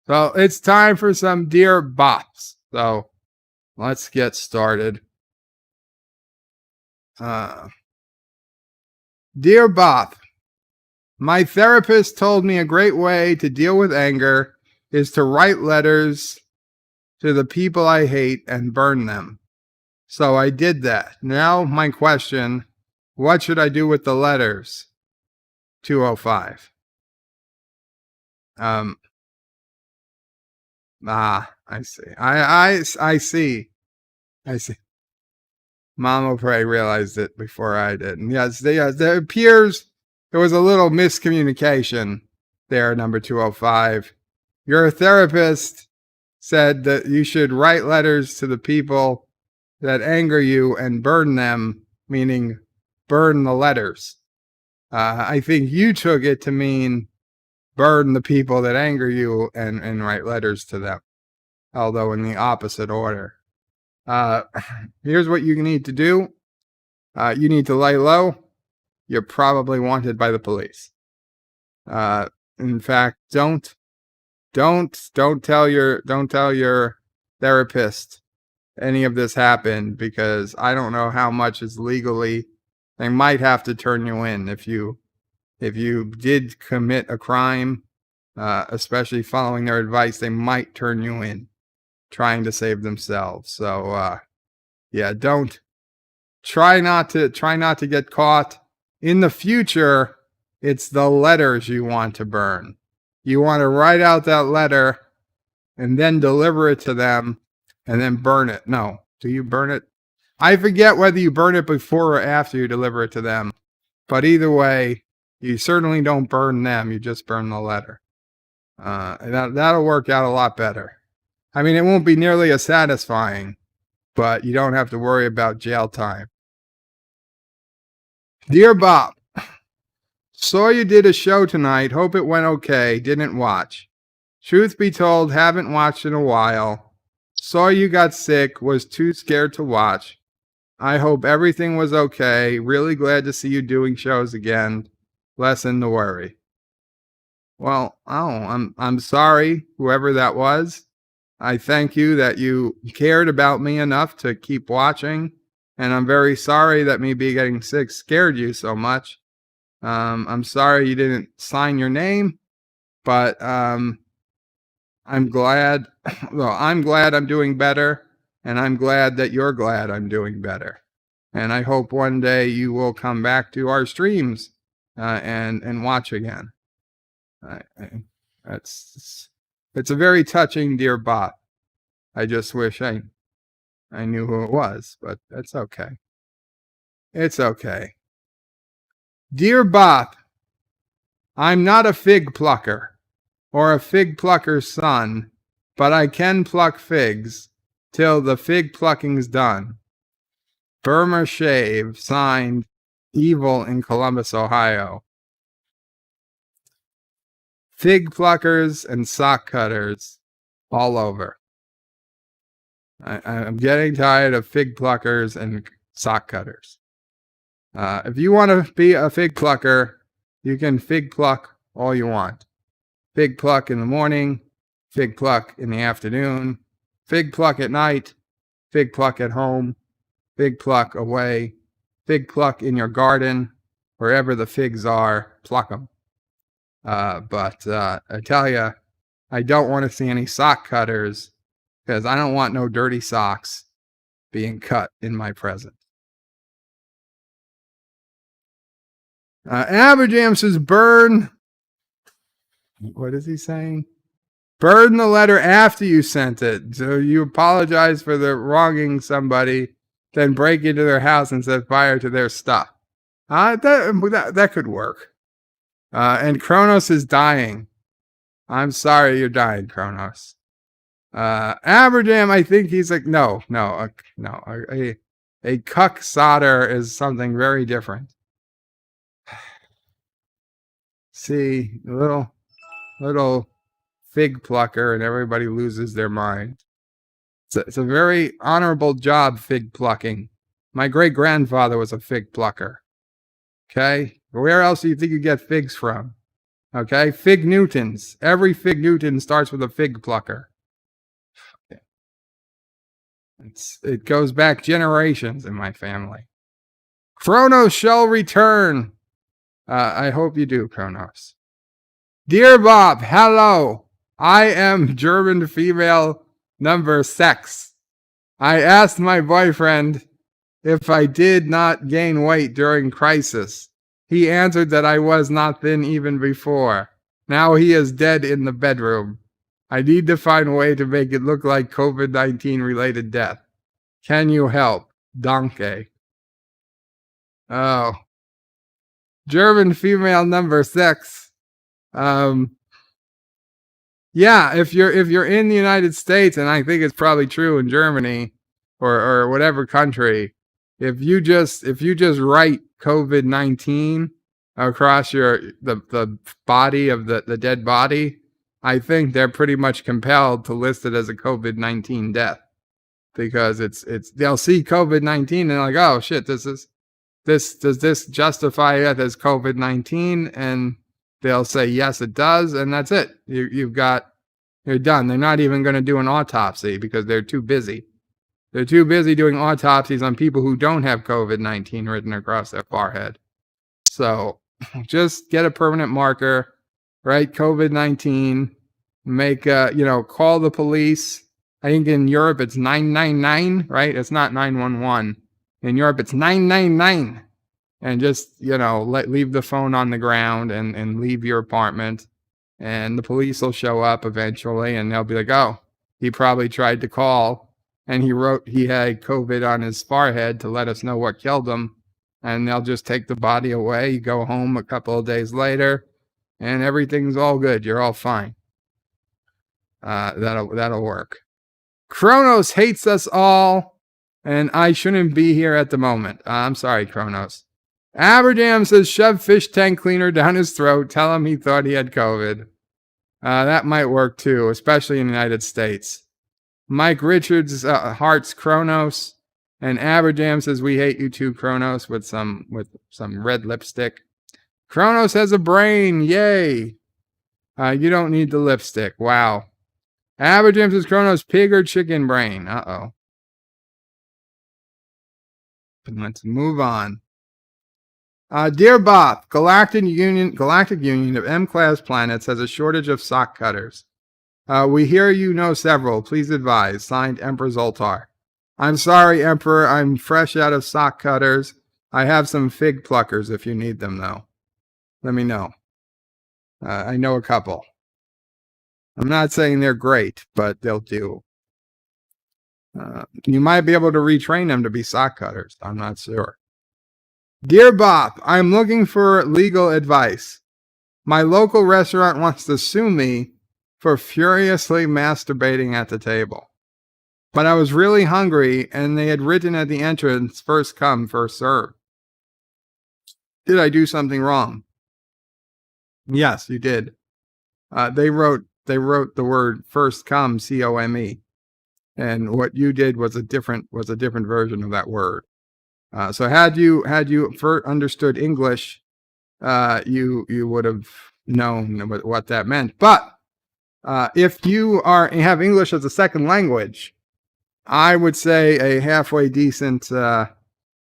A: So it's time for some Dear Bops. So let's get started. Dear Bop, my therapist told me a great way to deal with anger is to write letters to the people I hate and burn them. So I did that. Now my question, what should I do with the letters? 205. I see. I see. Mama Pray realized it before I did. And yes, there appears there was a little miscommunication there, number 205. Your therapist said that you should write letters to the people that anger you and burn them, meaning burn the letters. I think you took it to mean burn the people that anger you and write letters to them, although in the opposite order. Here's what you need to do. You need to lay low. You're probably wanted by the police. In fact, don't tell your therapist any of this happened, because I don't know how much is legally. They might have to turn you in if you did commit a crime, especially following their advice. They might turn you in, trying to save themselves. So try not to get caught. In the future, it's the letters you want to burn. You want to write out that letter and then deliver it to them and then burn it. No, do you burn it? I forget whether you burn it before or after you deliver it to them, but either way, you certainly don't burn them. You just burn the letter. That'll work out a lot better. I mean, it won't be nearly as satisfying, but you don't have to worry about jail time. Dear Bob, saw you did a show tonight. Hope it went okay. Didn't watch. Truth be told, haven't watched in a while. Saw you got sick. Was too scared to watch. I hope everything was okay. Really glad to see you doing shows again. lessen the worry. Well, I'm sorry, whoever that was. I thank you that you cared about me enough to keep watching, and I'm very sorry that me getting sick scared you so much. I'm sorry you didn't sign your name, but I'm glad. Well, I'm glad I'm doing better, and I'm glad that you're glad I'm doing better. And I hope one day you will come back to our streams and watch again. It's a very touching, dear bot. I just wish I knew who it was, but that's okay. It's okay. Dear bot, I'm not a fig plucker or a fig plucker's son, but I can pluck figs till the fig plucking's done. Burma Shave, signed Evil in Columbus, Ohio. Fig pluckers and sock cutters all over. I'm getting tired of fig pluckers and sock cutters. If you want to be a fig plucker, you can fig pluck all you want. Fig pluck in the morning, fig pluck in the afternoon, fig pluck at night, fig pluck at home, fig pluck away, fig pluck in your garden, wherever the figs are, pluck them. But I tell you, I don't want to see any sock cutters, because I don't want no dirty socks being cut in my presence. Aberjam says, burn. What is he saying? Burn the letter after you sent it. So you apologize for the wronging somebody, then break into their house and set fire to their stuff. That could work. And Kronos is dying. I'm sorry you're dying, Kronos. Aberjam, I think he's like, no. A cuck solder is something very different. See, little fig plucker, and everybody loses their mind. It's a very honorable job, fig plucking. My great-grandfather was a fig plucker. Okay? Where else do you think you get figs from? Okay? Fig Newtons. Every fig Newton starts with a fig plucker. It goes back generations in my family. Kronos shall return. I hope you do, Kronos. Dear Bob, hello. I am German female number 6. I asked my boyfriend if I did not gain weight during crisis. He answered that I was not thin even before. Now he is dead in the bedroom. I need to find a way to make it look like COVID-19 related death. Can you help? Donkey. Oh. German female number 6. Yeah, if you're in the United States, and I think it's probably true in Germany or whatever country, if you just write COVID-19 across the body of the dead body, I think they're pretty much compelled to list it as a COVID-19 death, because they'll see COVID-19 and they're like, oh shit, does this justify it as COVID-19? And they'll say yes, it does, and that's it. You're done. They're not even going to do an autopsy because they're too busy. They're too busy doing autopsies on people who don't have COVID-19 written across their forehead. So just get a permanent marker, write COVID-19, make call the police. I think in Europe it's 999, right? It's not 911. In Europe it's 999. And just, leave the phone on the ground and leave your apartment. And the police will show up eventually, and they'll be like, oh, he probably tried to call, and he wrote he had COVID on his forehead to let us know what killed him. And they'll just take the body away. You go home a couple of days later, and everything's all good. You're all fine. That'll work. Kronos hates us all, and I shouldn't be here at the moment. I'm sorry, Kronos. Aberjam says, shove fish tank cleaner down his throat. Tell him he thought he had COVID. That might work too, especially in the United States. Mike Richards hearts Kronos. And Aberjam says, we hate you too, Kronos, with some red lipstick. Kronos has a brain. Yay. You don't need the lipstick. Wow. Aberjam says Kronos pig or chicken brain. Uh-oh. Let's move on. Dear Bob, Galactic Union of M-class planets has a shortage of sock cutters. We hear you know several. Please advise. Signed, Emperor Zoltar. I'm sorry, Emperor. I'm fresh out of sock cutters. I have some fig pluckers if you need them, though. Let me know. I know a couple. I'm not saying they're great, but they'll do. You might be able to retrain them to be sock cutters. I'm not sure. Dear Bob, I'm looking for legal advice. My local restaurant wants to sue me for furiously masturbating at the table. But I was really hungry, and they had written at the entrance, first come, first serve. Did I do something wrong? Yes, you did. They wrote the word first come, C-O-M-E. And what you did was a different version of that word. So had you understood English, you would have known what that meant. But if you have English as a second language, I would say a halfway decent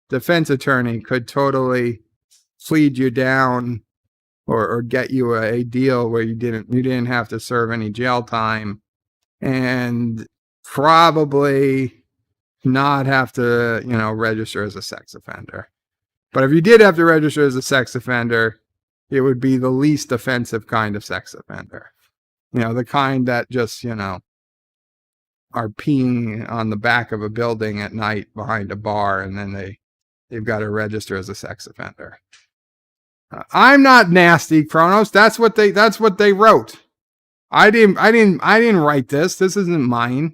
A: defense attorney could totally plead you down or get you a deal where you didn't have to serve any jail time, and probably not have to, register as a sex offender. But if you did have to register as a sex offender, it would be the least offensive kind of sex offender. The kind that just, are peeing on the back of a building at night behind a bar, and then they've got to register as a sex offender. I'm not nasty, Kronos. That's what they wrote. I didn't write this. This isn't mine.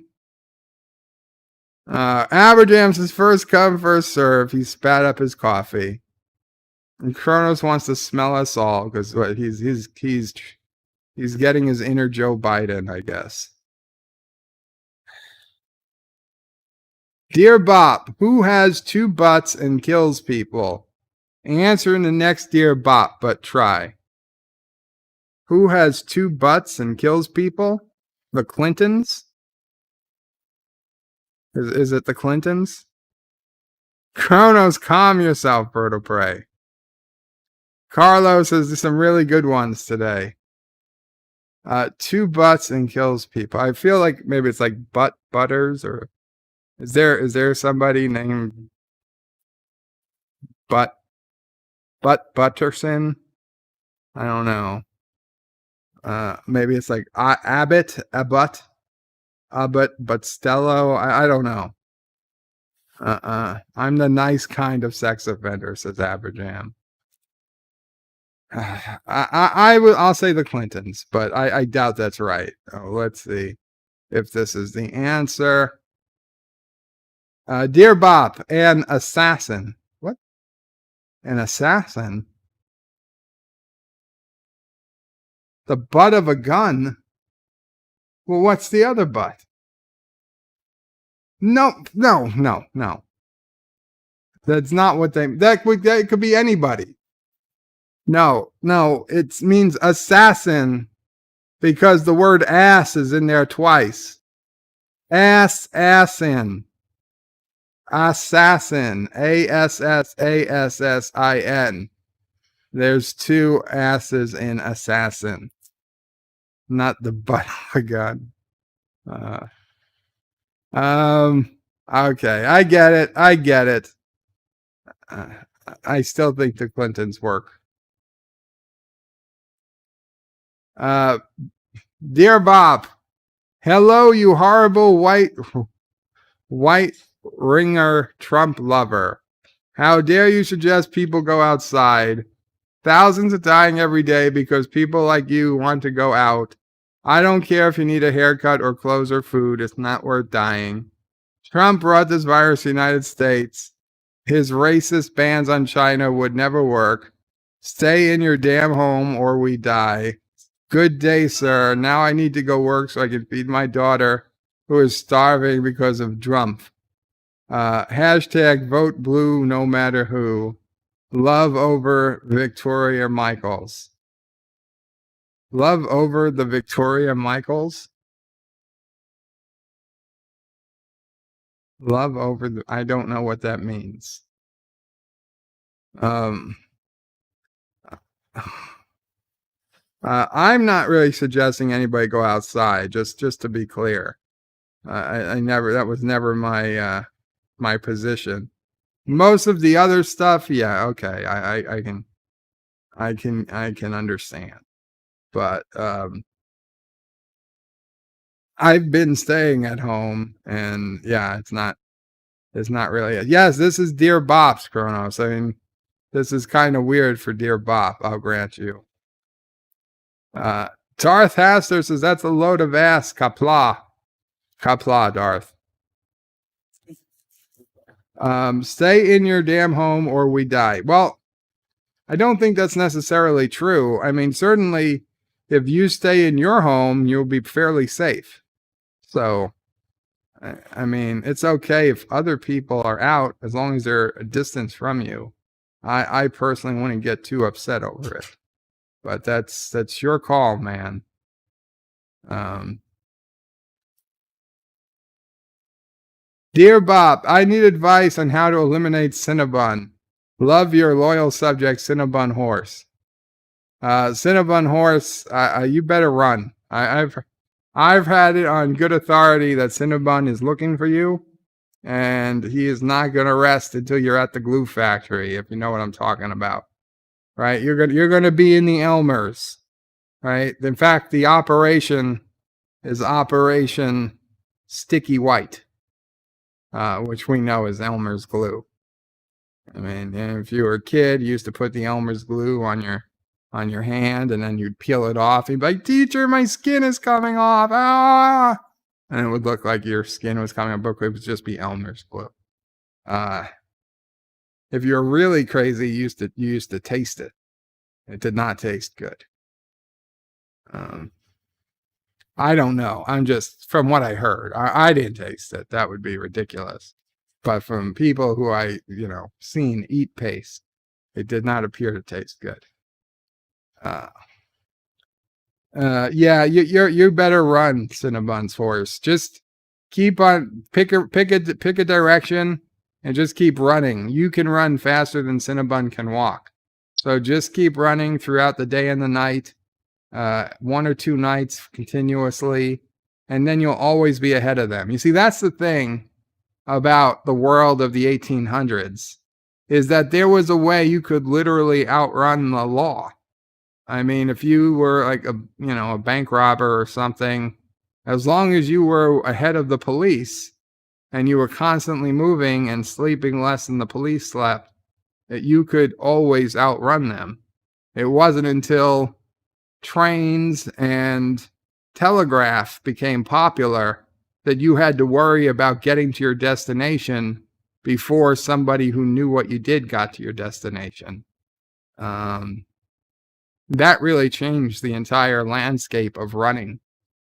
A: Aberjam says first come, first serve. He spat up his coffee. And Kronos wants to smell us all because he's getting his inner Joe Biden, I guess. Dear Bob, who has two butts and kills people? Answer in the next Dear Bob, but try. Who has two butts and kills people? The Clintons? Is it the Clintons? Kronos, calm yourself, Bird of Prey. Carlos has some really good ones today. Two butts and kills people. I feel like maybe it's like Butters, or is there somebody named Butterson? I don't know. Maybe it's like Abbott, Stello. I don't know. I'm the nice kind of sex offender, says Aberjam. I'll say the Clintons, but I doubt that's right. Let's see if this is the answer. Dear Bob, an assassin. What? An assassin? The butt of a gun? Well, what's the other butt? No. That's not what that could be anybody. No, it means assassin because the word ass is in there twice. Assassin. Assassin. ASSASSIN. There's two asses in assassin. Not the butt of a gun. Okay, I get it. I still think the Clintons work. Dear Bob, hello, you horrible white ringer Trump lover. How dare you suggest people go outside? Thousands are dying every day because people like you want to go out. I don't care if you need a haircut or clothes or food. It's not worth dying. Trump brought this virus to the United States. His racist bans on China would never work. Stay in your damn home or we die. Good day, sir. Now I need to go work so I can feed my daughter who is starving because of Trump. Hashtag vote blue no matter who. Love over Victoria Michaels. Love over the Victoria Michaels. Love over the, I don't know what that means. I'm not really suggesting anybody go outside, just to be clear. I never, that was never my my position. Most of the other stuff, yeah, okay, I can understand. But I've been staying at home, and yeah, it's not really. Yes, this is Dear Bop's Kronos. I mean, this is kind of weird for Dear Bop, I'll grant you. Darth Haster says that's a load of ass. Qapla. Qapla, Darth. Stay in your damn home or we die. Well, I don't think that's necessarily true. I mean, certainly if you stay in your home, you'll be fairly safe. So, I mean, it's okay if other people are out as long as they're a distance from you. I personally wouldn't get too upset over it. But that's your call, man. Dear Bob, I need advice on how to eliminate Cinnabon. Love your loyal subject, Cinnabon Horse. Cinnabon Horse, you better run. I've had it on good authority that Cinnabon is looking for you, and he is not going to rest until you're at the glue factory, if you know what I'm talking about. Right? You're gonna be in the Elmers. Right? In fact, the operation is Operation Sticky White, which we know is Elmer's glue. I mean, if you were a kid, you used to put the Elmer's glue on your hand, and then you'd peel it off. You'd be like, "Teacher, my skin is coming off!" Ah, and it would look like your skin was coming off, but it would just be Elmer's glue. If you're really crazy, you used to taste it. It did not taste good. I don't know. I'm just, from what I heard, I didn't taste it. That would be ridiculous. But from people who I, seen eat paste, it did not appear to taste good. Yeah, you better run, Cinnabon's horse. Just keep on, pick a direction and just keep running. You can run faster than Cinnabon can walk. So just keep running throughout the day and the night. 1 or 2 nights continuously, and then you'll always be ahead of them. You see, that's the thing about the world of the 1800s, is that there was a way you could literally outrun the law. I mean, if you were like a bank robber or something, as long as you were ahead of the police and you were constantly moving and sleeping less than the police slept, that you could always outrun them. It wasn't until trains and telegraph became popular that you had to worry about getting to your destination before somebody who knew what you did got to your destination. That really changed the entire landscape of running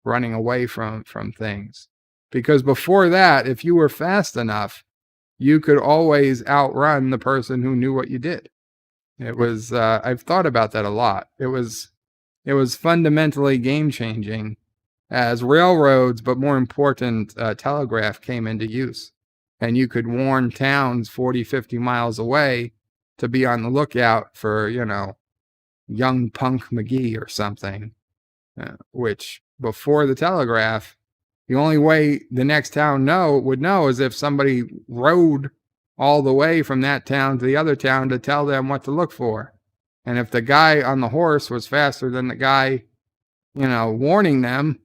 A: away from things. Because before that, if you were fast enough, you could always outrun the person who knew what you did. It was, I've thought about that a lot. It was fundamentally game-changing as railroads, but more important, telegraph came into use. And you could warn towns 40, 50 miles away to be on the lookout for, young punk McGee or something, which before the telegraph, the only way the next town would know is if somebody rode all the way from that town to the other town to tell them what to look for. And if the guy on the horse was faster than the guy, warning them,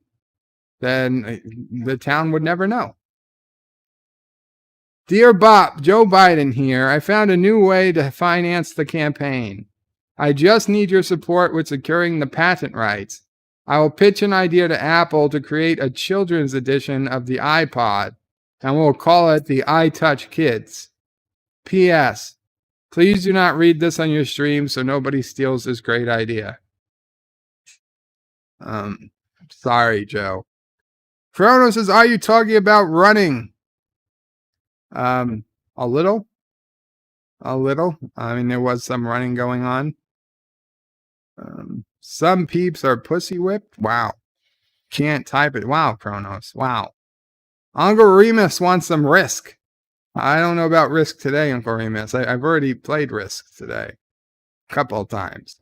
A: then the town would never know. Dear Bob, Joe Biden here. I found a new way to finance the campaign. I just need your support with securing the patent rights. I will pitch an idea to Apple to create a children's edition of the iPod, and we'll call it the iTouch Kids. P.S. Please do not read this on your stream so nobody steals this great idea. Sorry, Joe. Chrono says, are you talking about running? A little. a little. I mean, there was some running going on. Some peeps are pussy whipped. Wow. Can't type it. Wow, Kronos. Wow. Uncle Remus wants some Risk. I don't know about Risk today, Uncle Remus. I've already played Risk today a couple of times.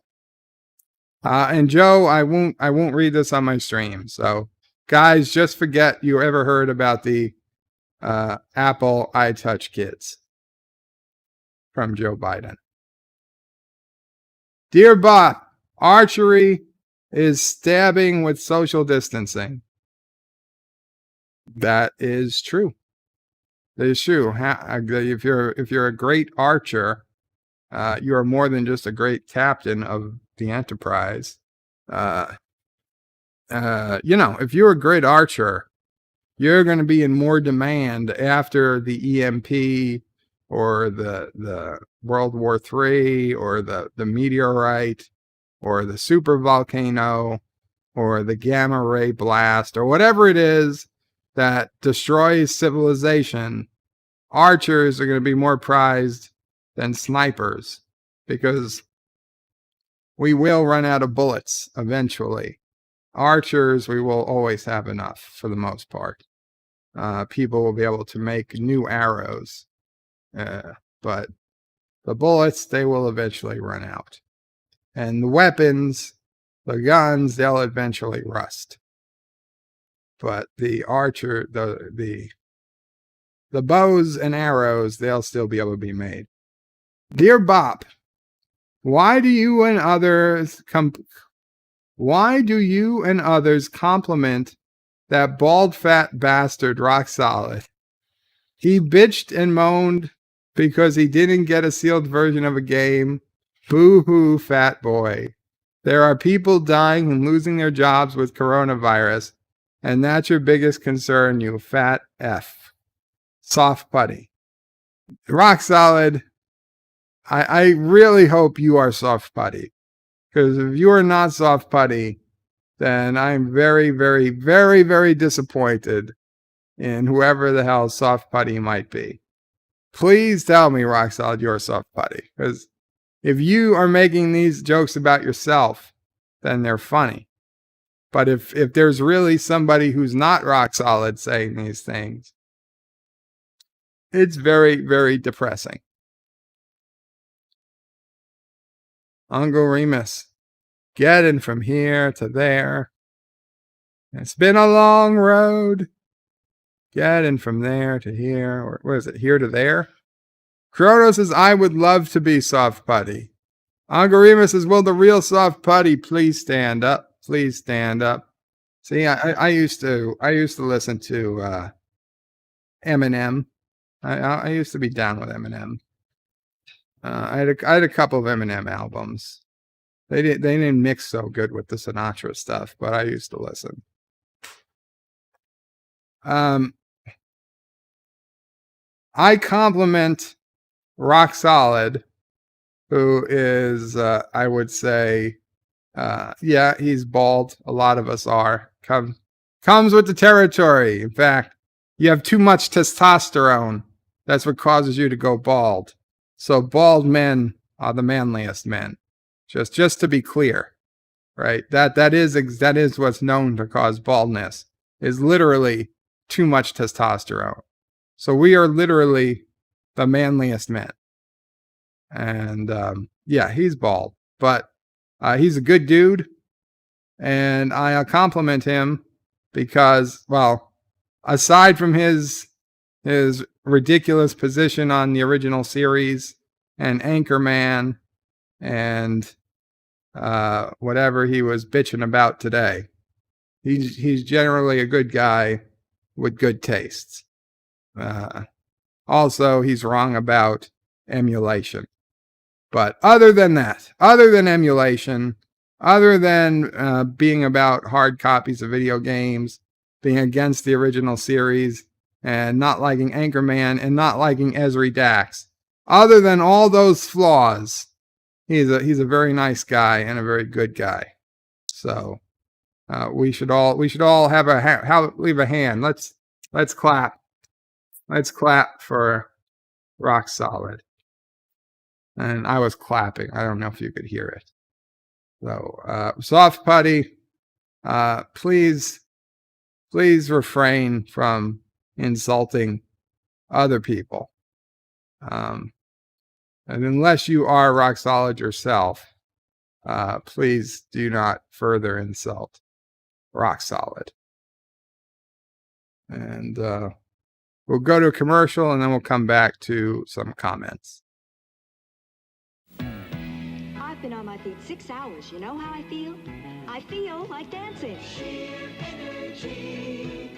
A: And Joe, I won't read this on my stream. So, guys, just forget you ever heard about the Apple iTouch kids from Joe Biden. Dear Bob, archery is stabbing with social distancing. That is true. That is true. If you're a great archer, you are more than just a great captain of the Enterprise. If you're a great archer, you're going to be in more demand after the EMP or the World War III or the meteorite or the super volcano or the gamma ray blast or whatever it is that destroys civilization. Archers are going to be more prized than snipers because we will run out of bullets eventually. Archers, we will always have enough for the most part. People will be able to make new arrows, but the bullets, they will eventually run out. And the weapons, the guns, they'll eventually rust. But the archer, the bows and arrows, they'll still be able to be made. Dear Bob, why do you and others compliment that bald fat bastard Rock Solid? He bitched and moaned because he didn't get a sealed version of a game. Boo-hoo, fat boy. There are people dying and losing their jobs with coronavirus, and that's your biggest concern, you fat F. Soft putty. Rock Solid, I really hope you are soft putty. Because if you are not soft putty, then I'm very, very, very, very disappointed in whoever the hell soft putty might be. Please tell me, Rock Solid, you're soft putty. Because if you are making these jokes about yourself, then they're funny. But if there's really somebody who's not Rock Solid saying these things, it's very, very depressing. Uncle Remus, getting from here to there. It's been a long road. Getting from there to here. Or what is it? Here to there? Kronos says, I would love to be soft putty. Uncle Remus says, will the real soft putty please stand up? Please stand up. See, I used to listen to Eminem. I used to be down with Eminem. I had a couple of Eminem albums. They didn't mix so good with the Sinatra stuff, but I used to listen. I compliment Rock Solid, who is, I would say, yeah, he's bald. A lot of us are. Comes with the territory. In fact, you have too much testosterone. That's what causes you to go bald. So bald men are the manliest men. Just to be clear, right? That is what's known to cause baldness, is literally too much testosterone. So we are literally the manliest men. And yeah, he's bald, but he's a good dude, and I compliment him because, well, aside from his ridiculous position on the original series and Anchorman and whatever he was bitching about today, he's generally a good guy with good tastes. Also, he's wrong about emulation. But other than that, other than emulation, other than being about hard copies of video games, being against the original series, and not liking Anchorman, and not liking Esri Dax, other than all those flaws, he's a very nice guy and a very good guy. So we should all have leave a hand. Let's clap. Let's clap for Rock Solid. And I was clapping. I don't know if you could hear it. So, Soft Putty, please refrain from insulting other people. And unless you are rock solid yourself, please do not further insult rock solid. And we'll go to a commercial and then we'll come back to some comments.
D: I've been on my feet 6 hours. You know how I feel? I feel like dancing. Sheer energy.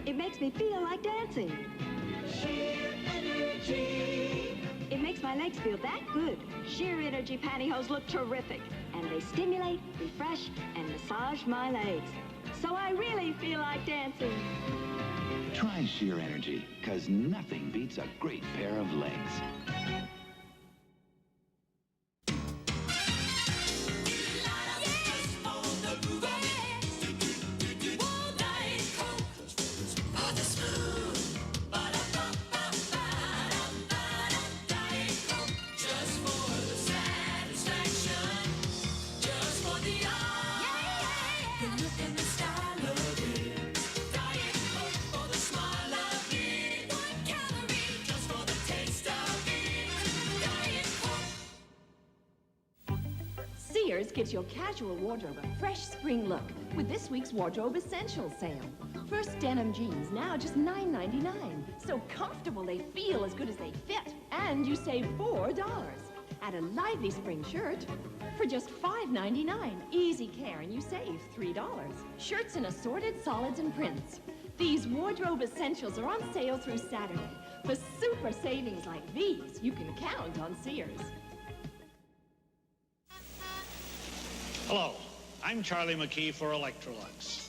D: It makes me feel like dancing. Sheer energy. It makes my legs feel that good. Sheer Energy pantyhose look terrific. And they stimulate, refresh, and massage my legs. So I really feel like dancing.
E: Try Sheer Energy, because nothing beats a great pair of legs.
F: Sears gives your casual wardrobe a fresh spring look with this week's Wardrobe Essentials sale. First denim jeans now just $9.99. So comfortable they feel as good as they fit. And you save $4. Add a lively spring shirt for just $5.99. Easy care and you save $3. Shirts in assorted solids and prints. These Wardrobe Essentials are on sale through Saturday. For super savings like these, you can count on Sears.
G: Hello, I'm Charlie McKee for Electrolux.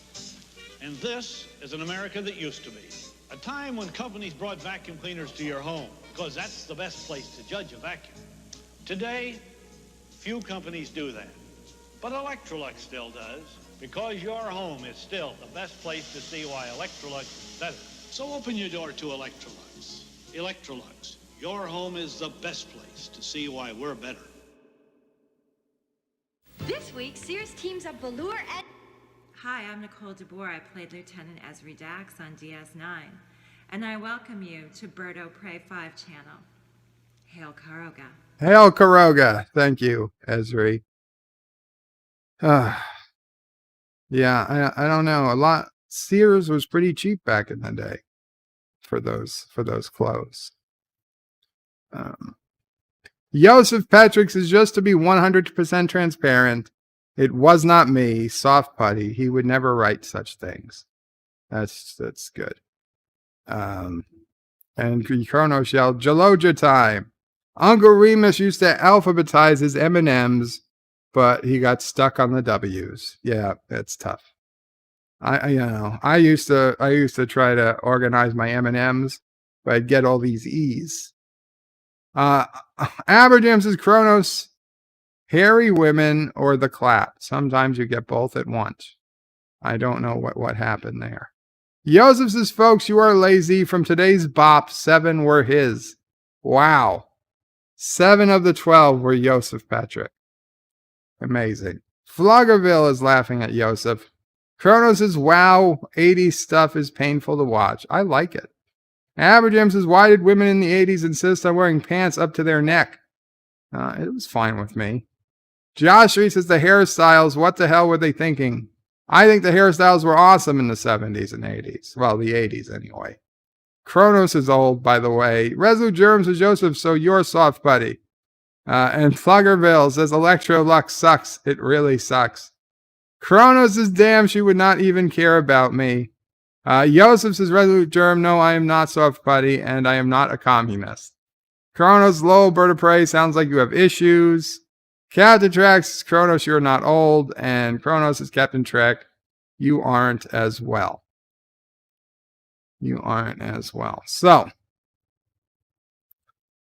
G: And this is an America that used to be. A time when companies brought vacuum cleaners to your home, because that's the best place to judge a vacuum. Today, few companies do that. But Electrolux still does, because your home is still the best place to see why Electrolux does it. So open your door to Electrolux. Electrolux, your home is the best place to see why we're better.
H: This week, Sears teams up Velour and...
B: Hi, I'm Nicole DeBoer. I played Lieutenant Esri Dax on DS9. And I welcome you to Birdo Prey 5 channel. Hail Karoga.
A: Hail Karoga. Thank you, Esri. Yeah, I don't know. Sears was pretty cheap back in the day for those clothes. Joseph Patrick is just to be 100% transparent. It was not me, Soft Putty. He would never write such things. That's good. And Chronos yelled, Jaloja time. Uncle Remus used to alphabetize his M&Ms, but he got stuck on the W's. Yeah, it's tough. I used to try to organize my M&Ms, but I'd get all these E's. Aberjam says Kronos, hairy women or the clap. Sometimes you get both at once. I don't know what happened there. Joseph says, folks, you are lazy. From today's bop, 7 were his. Wow. 7 of the 12 were Joseph Patrick. Amazing. Floggerville is laughing at Joseph. Kronos says, wow, 80s stuff is painful to watch. I like it. Aberjam says, why did women in the 80s insist on wearing pants up to their neck? It was fine with me. Josh Reese says, the hairstyles, what the hell were they thinking? I think the hairstyles were awesome in the 70s and 80s. Well, the 80s anyway. Kronos is old, by the way. Resolute Germs says, Joseph, so you're Soft Buddy. And Fluggerville says, Electrolux sucks. It really sucks. Kronos is damn, she would not even care about me. Joseph says, Resolute Germ, no, I am not Soft Buddy, and I am not a communist. Kronos, lol, Bird of Prey, sounds like you have issues. Captain Trek says, Kronos, you're not old. And Kronos is Captain Trek, you aren't as well. You aren't as well. So,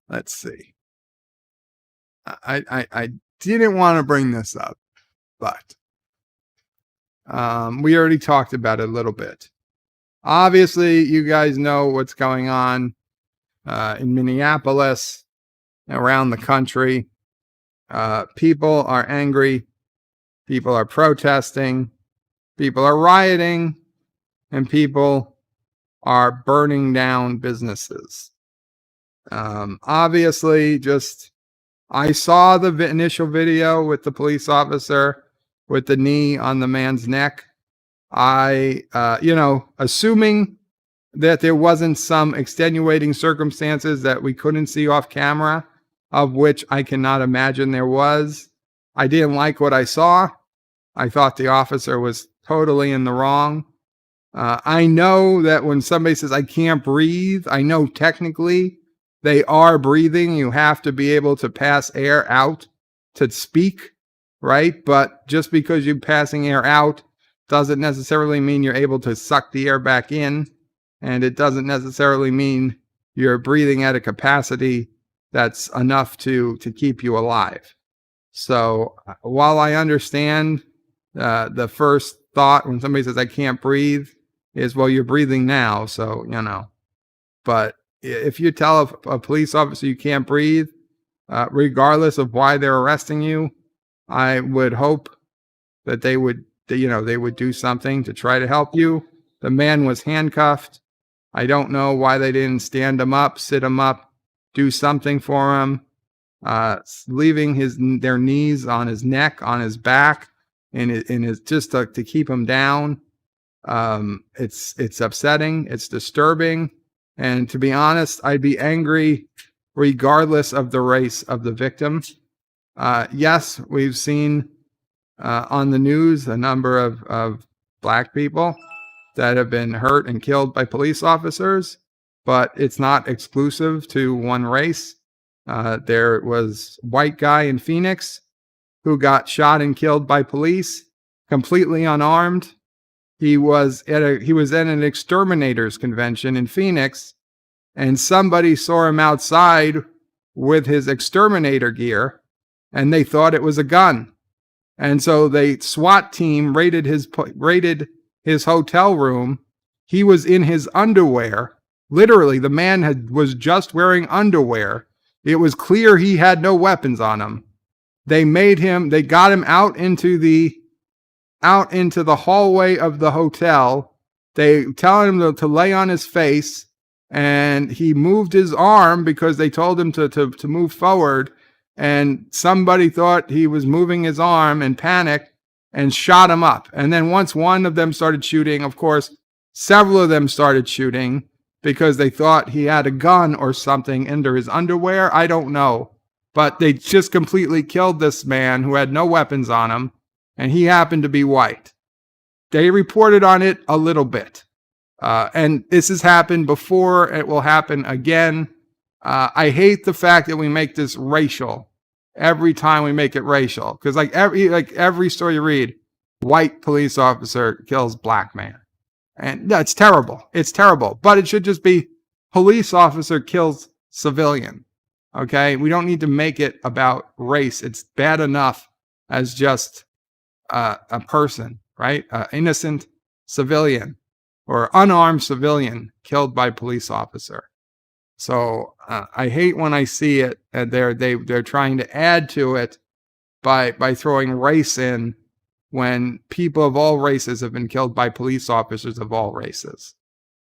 A: let's see. I didn't want to bring this up, but we already talked about it a little bit. Obviously, you guys know what's going on in Minneapolis, around the country. People are angry. People are protesting. People are rioting. And people are burning down businesses. Obviously, I saw the initial video with the police officer with the knee on the man's neck. Assuming that there wasn't some extenuating circumstances that we couldn't see off camera, of which I cannot imagine there was, I didn't like what I saw. I thought the officer was totally in the wrong. I know that when somebody says, I can't breathe, I know technically they are breathing. You have to be able to pass air out to speak, right? But just because you're passing air out doesn't necessarily mean you're able to suck the air back in. And it doesn't necessarily mean you're breathing at a capacity that's enough to keep you alive. So while I understand the first thought when somebody says, I can't breathe, is, well, you're breathing now, so, But if you tell a police officer you can't breathe, regardless of why they're arresting you, I would hope that they would do something to try to help you. The man was handcuffed. I don't know why they didn't stand him up, sit him up, do something for him. Leaving their knees on his neck, on his back, and his just to keep him down. It's upsetting. It's disturbing. And to be honest, I'd be angry regardless of the race of the victim. Yes, we've seen on the news a number of black people that have been hurt and killed by police officers, but it's not exclusive to one race. There was a white guy in Phoenix who got shot and killed by police, completely unarmed. He was at an exterminators convention in Phoenix, and somebody saw him outside with his exterminator gear, and they thought it was a gun. And so the SWAT team raided his hotel room. He was in his underwear. Literally, the man was just wearing underwear. It was clear he had no weapons on him. They got him out into the hallway of the hotel. They telling him to lay on his face, and he moved his arm because they told him to move forward. And somebody thought he was moving his arm and panicked and shot him up. And then once one of them started shooting, of course, several of them started shooting because they thought he had a gun or something under his underwear. I don't know. But they just completely killed this man who had no weapons on him, and he happened to be white. They reported on it a little bit. And this has happened before. It will happen again. I hate the fact that we make this racial every time we make it racial. Because every story you read, white police officer kills black man. And that's terrible. It's terrible. But it should just be police officer kills civilian. Okay? We don't need to make it about race. It's bad enough as just a person, right? Innocent civilian or unarmed civilian killed by police officer. So I hate when I see it, and they're trying to add to it by throwing race in when people of all races have been killed by police officers of all races.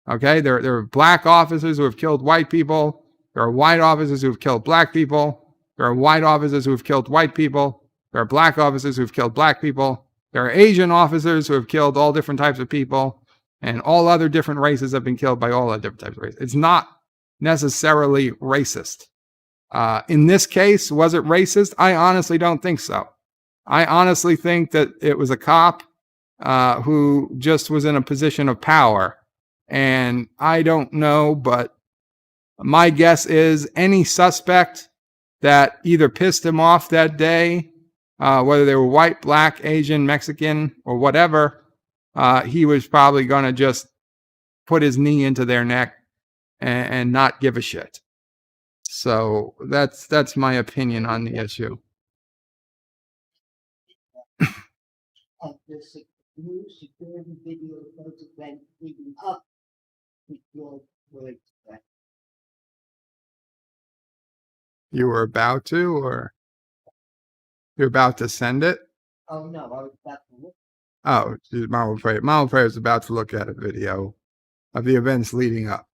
A: Okay, there are black officers who have killed white people. There are white officers who have killed black people. There are white officers who have killed white people. There are black officers who have killed black people. There are Asian officers who have killed all different types of people, and all other different races have been killed by all other different types of races. It's not necessarily racist. In this case, was it racist? I honestly don't think so. I honestly think that it was a cop who just was in a position of power. And I don't know, but my guess is any suspect that either pissed him off that day, whether they were white, black, Asian, Mexican, or whatever, he was probably going to just put his knee into their neck and not give a shit. So that's my opinion on the issue. You were about to, or? You're about to send it?
I: Oh, no, I was about to look.
A: Oh, Mama Prayer. Mama Prayer is about to look at a video of the events leading up.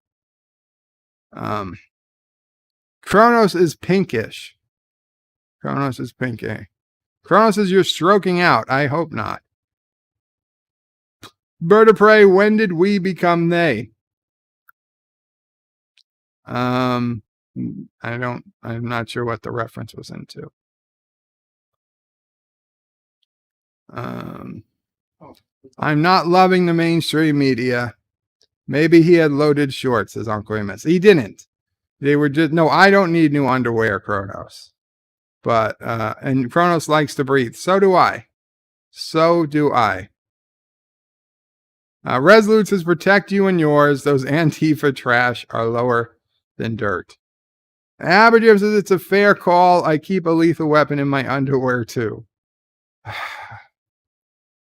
A: Kronos is pinkish. Kronos is pinky. Kronos says you're stroking out. I hope not. Bird of Prey, when did we become they? I'm not sure what the reference was into. I'm not loving the mainstream media. Maybe he had loaded shorts, says Uncle Amos. He didn't. They were just, no, I don't need new underwear, Kronos. But, and Kronos likes to breathe. So do I. So do I. Resolute says, protect you and yours. Those Antifa trash are lower than dirt. Aberjam says, it's a fair call. I keep a lethal weapon in my underwear, too.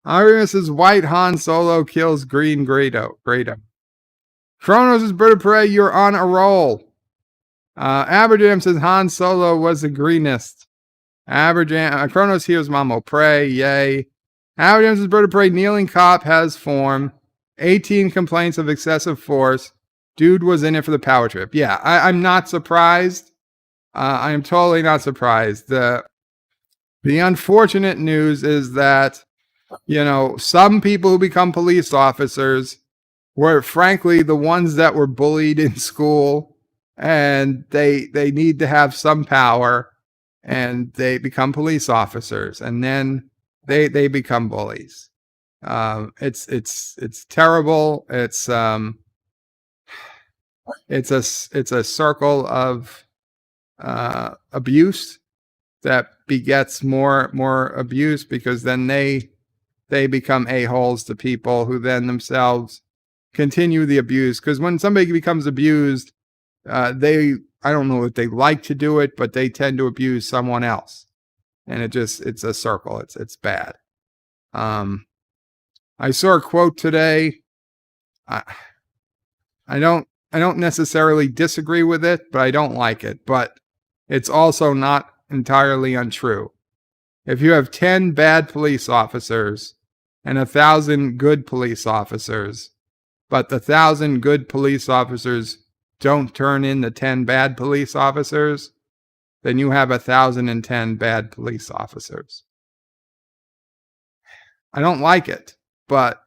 A: Arius says, white Han Solo kills green Grado. Kronos is Bird of Prey, you're on a roll. Aberjam says, Han Solo was the greenest. Kronos hears Mamo Prey, yay. Aberjam says, Bird of Prey, kneeling cop has form. 18 complaints of excessive force. Dude was in it for the power trip. Yeah, I'm not surprised. I am totally not surprised. The unfortunate news is that, you know, some people who become police officers were frankly the ones that were bullied in school, and they need to have some power, and they become police officers, and then they become bullies. It's terrible. It's a circle of abuse that begets more abuse, because then they become a-holes to people who then themselves continue the abuse. Because when somebody becomes abused, I don't know if they like to do it, but they tend to abuse someone else, and it's a circle. It's bad. I saw a quote today. I don't necessarily disagree with it, but I don't like it. But it's also not entirely untrue. If you have 10 bad police officers and 1,000 good police officers, but the 1,000 good police officers don't turn in the 10 bad police officers, then you have 1,010 bad police officers. I don't like it, but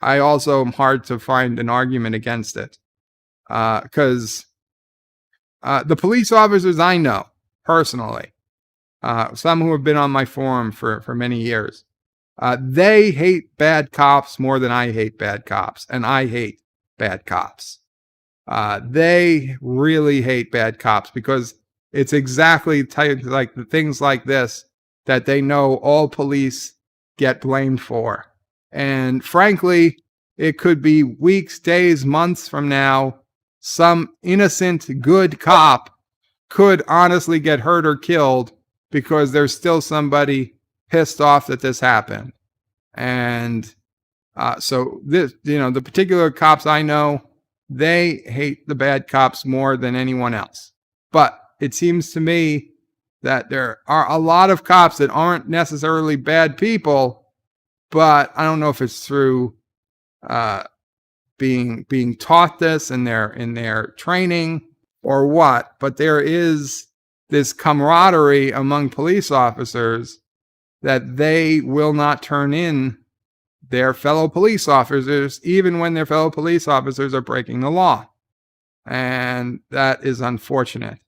A: I also am hard to find an argument against it. Because the police officers I know personally, some who have been on my forum for many years, they hate bad cops more than I hate bad cops, and I hate bad cops. They really hate bad cops because it's exactly like the things like this that they know all police get blamed for. And frankly, it could be weeks, days, months from now, some innocent, good cop could honestly get hurt or killed because there's still somebody pissed off that this happened. And so this, the particular cops I know, they hate the bad cops more than anyone else. But it seems to me that there are a lot of cops that aren't necessarily bad people, but I don't know if it's through being taught this in their training or what, but there is this camaraderie among police officers that they will not turn in their fellow police officers, even when their fellow police officers are breaking the law. And that is unfortunate.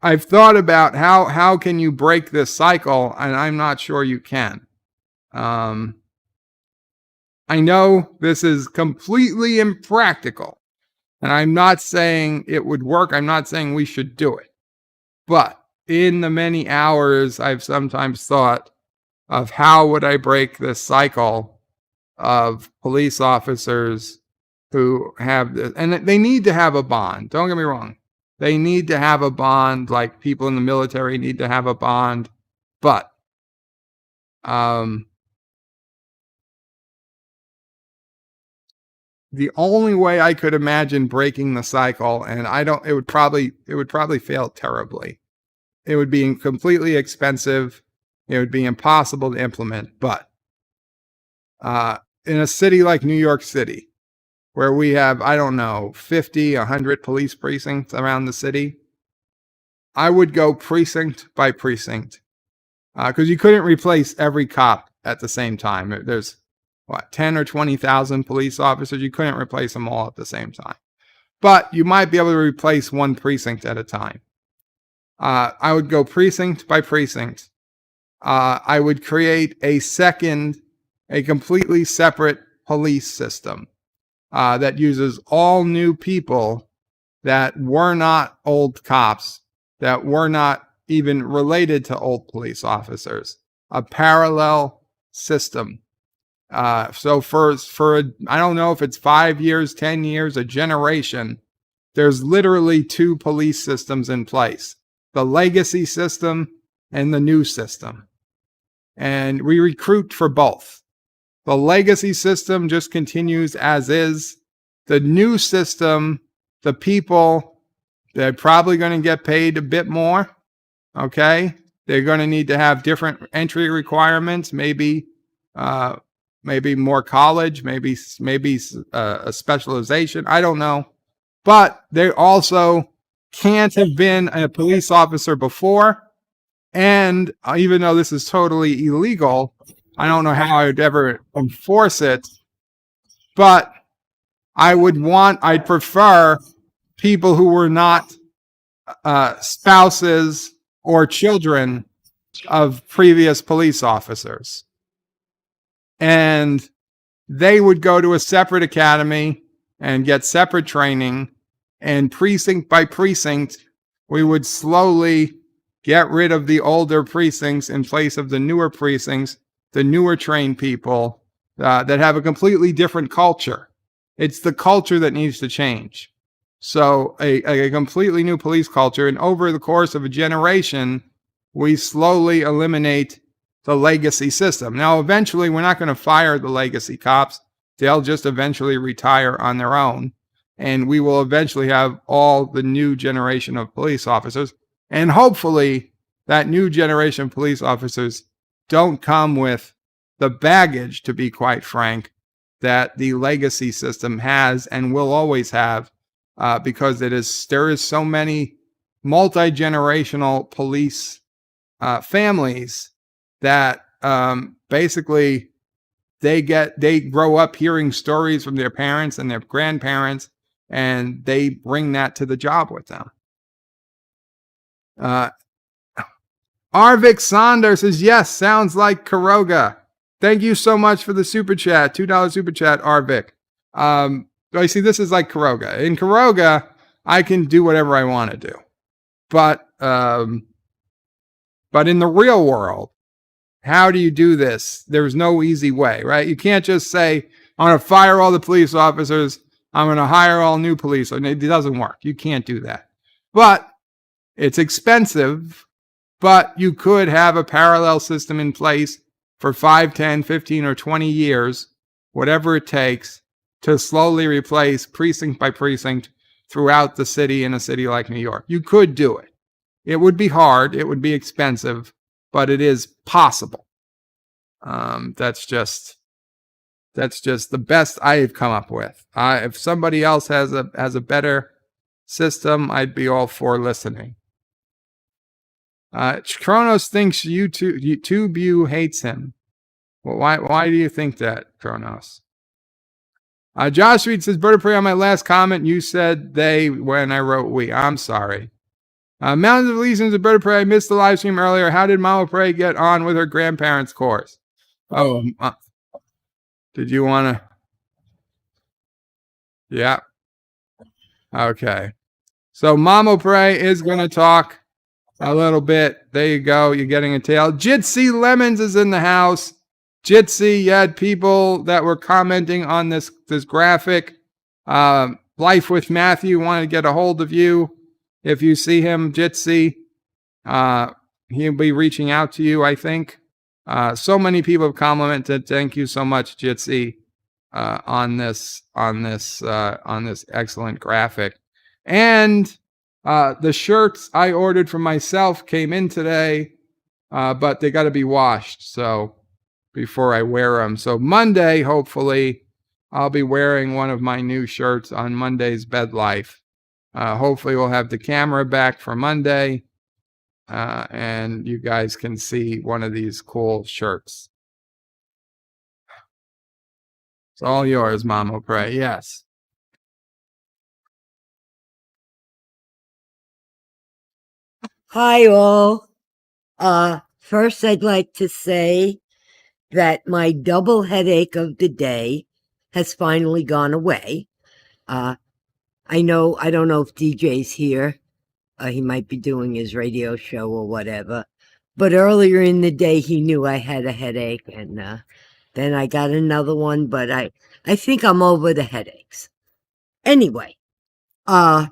A: I've thought about how can you break this cycle, and I'm not sure you can. I know this is completely impractical, and I'm not saying it would work. I'm not saying we should do it. But in the many hours, I've sometimes thought of how would I break this cycle of police officers who have this, and they need to have a bond. Don't get me wrong. They need to have a bond, like people in the military need to have a bond. But the only way I could imagine breaking the cycle, and it would probably fail terribly. It would be completely expensive. It would be impossible to implement. But in a city like New York City, where we have, I don't know, 50, 100 police precincts around the city, I would go precinct by precinct. Because you couldn't replace every cop at the same time. There's, 10 or 20,000 police officers. You couldn't replace them all at the same time. But you might be able to replace one precinct at a time. I would go precinct by precinct. I would create a completely separate police system that uses all new people that were not old cops, that were not even related to old police officers. A parallel system. So for I don't know if it's 5 years, 10 years, a generation, there's literally two police systems in place. The legacy system and the new system. And we recruit for both. The legacy system just continues as is. The new system, the people, they're probably going to get paid a bit more. Okay? They're going to need to have different entry requirements, maybe more college, maybe a specialization. I don't know. But they also can't have been a police officer before. And even though this is totally illegal, I don't know how I would ever enforce it. But I'd prefer people who were not spouses or children of previous police officers. And they would go to a separate academy and get separate training, and precinct by precinct, we would slowly get rid of the older precincts in place of the newer precincts, the newer trained people that have a completely different culture. It's the culture that needs to change. So a completely new police culture, and over the course of a generation, we slowly eliminate the legacy system. Now, eventually, we're not going to fire the legacy cops. They'll just eventually retire on their own. And we will eventually have all the new generation of police officers. And hopefully, that new generation of police officers don't come with the baggage, to be quite frank, that the legacy system has and will always have, because there is so many multi-generational police families that basically they grow up hearing stories from their parents and their grandparents, and they bring that to the job with them. Arvik Saunders says, yes, sounds like Karoga. Thank you so much for the super chat. $2 super chat, Arvik. I see this is like Karoga. In Karoga, I can do whatever I want to do. But in the real world, how do you do this? There's no easy way, right? You can't just say, I'm going to fire all the police officers. I'm going to hire all new police. It doesn't work. You can't do that. But it's expensive, but you could have a parallel system in place for 5, 10, 15, or 20 years, whatever it takes, to slowly replace precinct by precinct throughout the city in a city like New York. You could do it. It would be hard. It would be expensive, but it is possible. That's just the best I've come up with. If somebody else has a better system, I'd be all for listening. Kronos thinks YouTube hates him. Well, why do you think that, Kronos? Josh Reed says, Bird of Prey, on my last comment, you said they when I wrote we. I'm sorry. Mountains of Legions of Bird of Prey, I missed the live stream earlier. How did Mama Prey get on with her grandparents' course? Oh, did you want to? Yeah. Okay. So Mama Prey is going to talk a little bit. There you go. You're getting a tail. Jitsi Lemons is in the house. Jitsi, you had people that were commenting on this graphic. Life with Matthew wanted to get a hold of you. If you see him, Jitsi, he'll be reaching out to you, I think. So many people have commented. Thank you so much, Jitsi. on this excellent graphic. And the shirts I ordered for myself came in today, but they got to be washed so before I wear them. So Monday, hopefully, I'll be wearing one of my new shirts on Monday's Bed Life. Hopefully, we'll have the camera back for Monday, and you guys can see one of these cool shirts. It's all yours, Mama Pray. Yes.
J: Hi, all. First, I'd like to say that my double headache of the day has finally gone away. I don't know if DJ's here. He might be doing his radio show or whatever. But earlier in the day, he knew I had a headache, and then I got another one, but I think I'm over the headaches. Anyway, my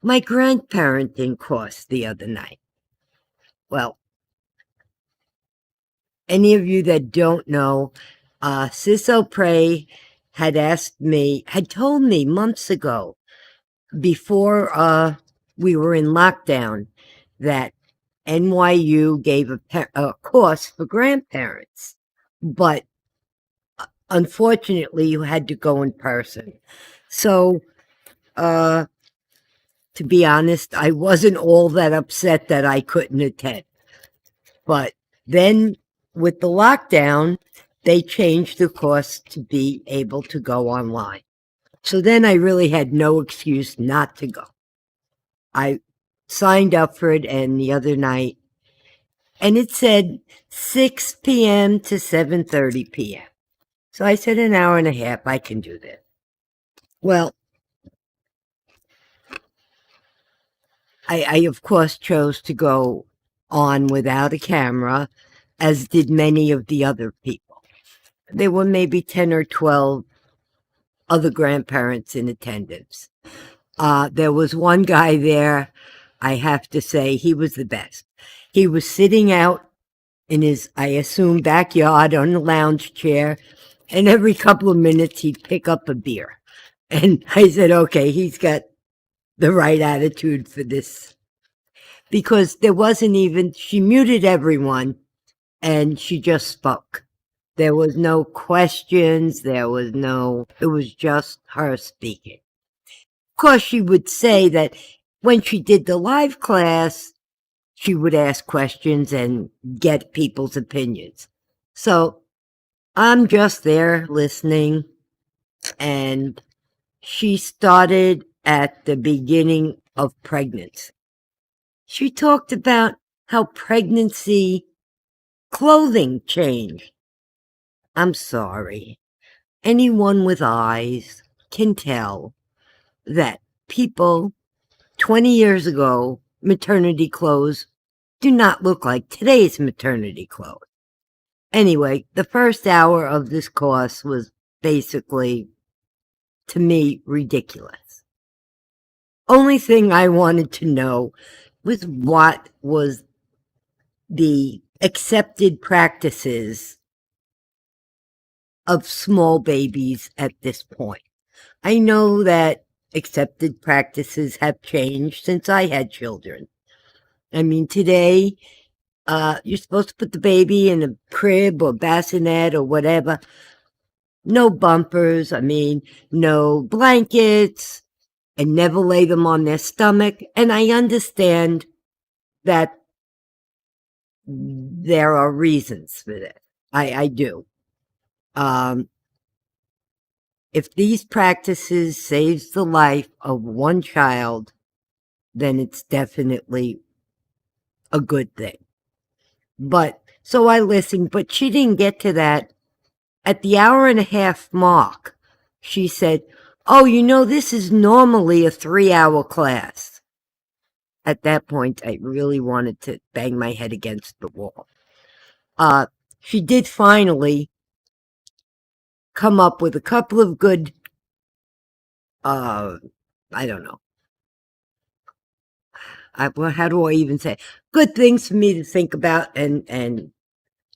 J: grandparenting course the other night. Well, any of you that don't know, Ciso Prey had told me months ago, before we were in lockdown, that NYU gave a course for grandparents, but unfortunately you had to go in person. So, to be honest, I wasn't all that upset that I couldn't attend. But then with the lockdown, they changed the course to be able to go online. So then I really had no excuse not to go. I signed up for it, and the other night, and it said 6 p.m. to 7:30 p.m. So I said an hour and a half, I can do that. Well, I of course chose to go on without a camera, as did many of the other people. There were maybe 10 or 12 other grandparents in attendance. There was one guy there, I have to say, he was the best. He was sitting out in his, I assume, backyard on the lounge chair, and every couple of minutes he'd pick up a beer. And I said, okay, he's got the right attitude for this. Because there wasn't even, she muted everyone, and she just spoke. There was no questions, it was just her speaking. Of course, she would say that when she did the live class, she would ask questions and get people's opinions. So I'm just there listening, and she started at the beginning of pregnancy. She talked about how pregnancy clothing changed. I'm sorry. Anyone with eyes can tell that people 20 years ago, maternity clothes do not look like today's maternity clothes. Anyway, the first hour of this course was basically, to me, ridiculous. Only thing I wanted to know was what was the accepted practices of small babies at this point. I know that accepted practices have changed since I had children. I mean, today, you're supposed to put the baby in a crib or bassinet or whatever. No bumpers, no blankets, and never lay them on their stomach. And I understand that there are reasons for that. I do. If these practices saves the life of one child, then it's definitely a good thing. But, so I listened, but she didn't get to that. At the hour and a half mark, she said, oh, this is normally a 3-hour class. At that point, I really wanted to bang my head against the wall. She did finally come up with a couple of good, I don't know. How do I even say? Good things for me to think about, and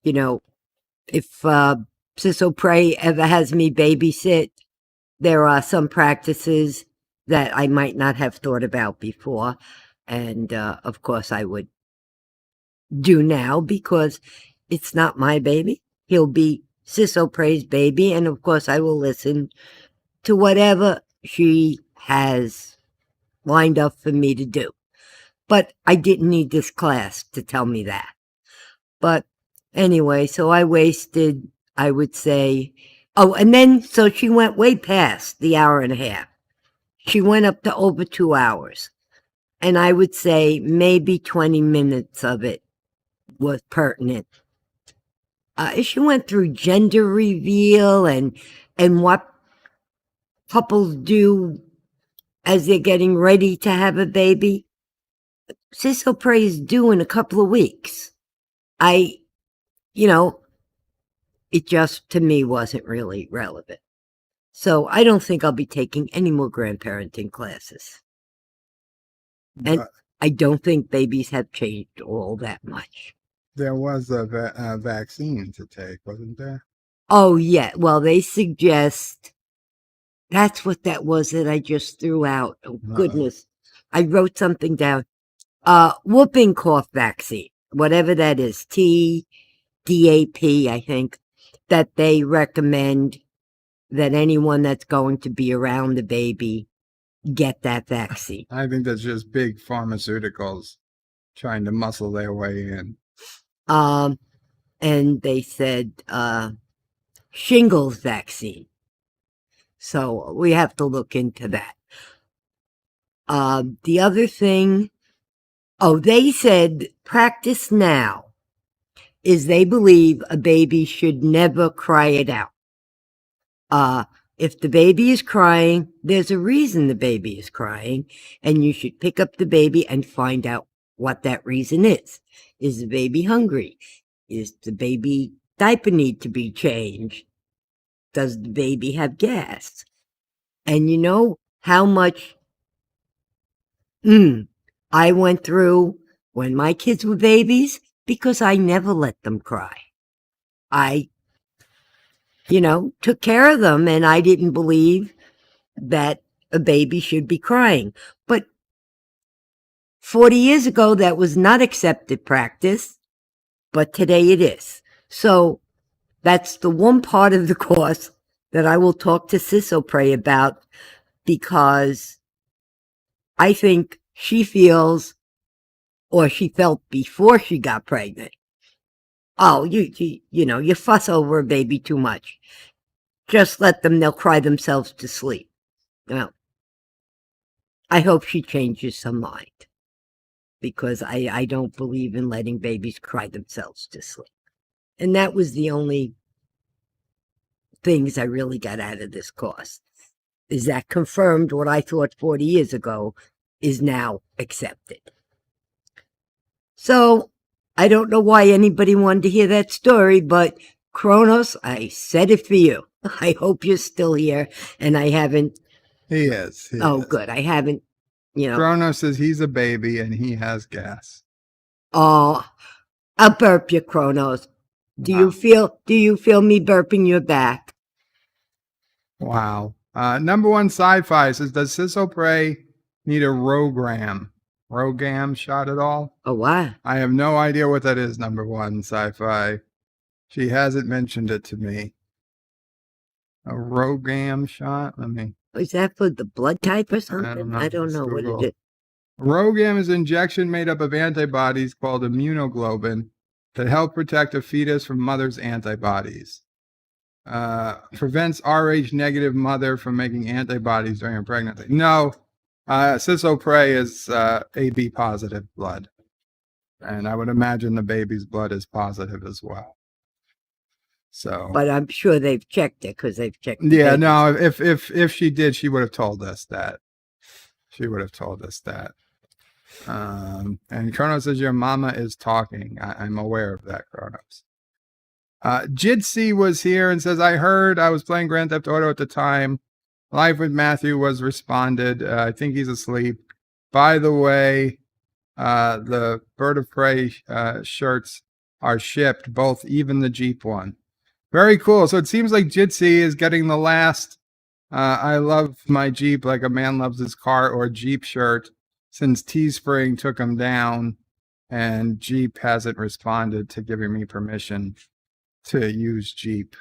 J: if Sissel Prey ever has me babysit, there are some practices that I might not have thought about before. And, of course, I would do now because it's not my baby. He'll be Sissel Prey's baby. And, of course, I will listen to whatever she has lined up for me to do. But I didn't need this class to tell me that. But anyway, so I wasted, I would say, oh, and then, so she went way past the hour and a half. She went up to over 2 hours. And I would say maybe 20 minutes of it was pertinent. She went through gender reveal and what couples do as they're getting ready to have a baby. Sissel Prey is due in a couple of weeks. It just, to me, wasn't really relevant. So I don't think I'll be taking any more grandparenting classes. And I don't think babies have changed all that much.
A: There was a vaccine to take, wasn't there?
J: Oh, yeah. Well, they suggest... That's what that was that I just threw out. Oh, goodness. I wrote something down. Whooping cough vaccine, whatever that is, TDAP, I think, that they recommend that anyone that's going to be around the baby get that vaccine.
A: I think that's just big pharmaceuticals trying to muscle their way in.
J: And they said shingles vaccine. So we have to look into that. The other thing, they said practice now is they believe a baby should never cry it out. If the baby is crying, there's a reason the baby is crying, and you should pick up the baby and find out what that reason is. Is the baby hungry? Is the baby diaper need to be changed? Does the baby have gas? And you know how much I went through when my kids were babies because I never let them cry. I took care of them, and I didn't believe that a baby should be crying. But 40 years ago, that was not accepted practice, but today it is. So that's the one part of the course that I will talk to Sissel Prey about, because I think she feels, or she felt before she got pregnant, you fuss over a baby too much. Just let them, they'll cry themselves to sleep. Well, I hope she changes her mind, because I don't believe in letting babies cry themselves to sleep. And that was the only things I really got out of this course. Is that confirmed what I thought 40 years ago is now accepted. So, I don't know why anybody wanted to hear that story, but Kronos, I said it for you. I hope you're still here, and I haven't...
A: He is.
J: Good. I haven't,
A: Kronos says he's a baby and he has gas.
J: Oh, I'll burp you, Kronos. Do you feel me burping your back?
A: Wow. Number one sci-fi says, does Sissel Prey need a Rogam shot at all?
J: Oh, what?
A: I have no idea what that is, number one sci-fi. She hasn't mentioned it to me. A Rogam shot?
J: Is that for the blood type or something? I don't know what it is.
A: Rogam is an injection made up of antibodies called immunoglobulin that help protect a fetus from mother's antibodies. Prevents Rh negative mother from making antibodies during her pregnancy. No, Sissel Prey is AB positive blood. And I would imagine the baby's blood is positive as well. So,
J: but I'm sure they've checked it, because they've checked.
A: Yeah, no. If she did, she would have told us that. And Kronos says your mama is talking. I'm aware of that, Kronos. Jitsi was here and says, I heard, I was playing Grand Theft Auto at the time. Live with Matthew was responded. I think he's asleep. By the way, the Bird of Prey shirts are shipped, both, even the Jeep one. Very cool. So it seems like Jitsi is getting the last I love my Jeep like a man loves his car or Jeep shirt since Teespring took him down, and Jeep hasn't responded to giving me permission to use Jeep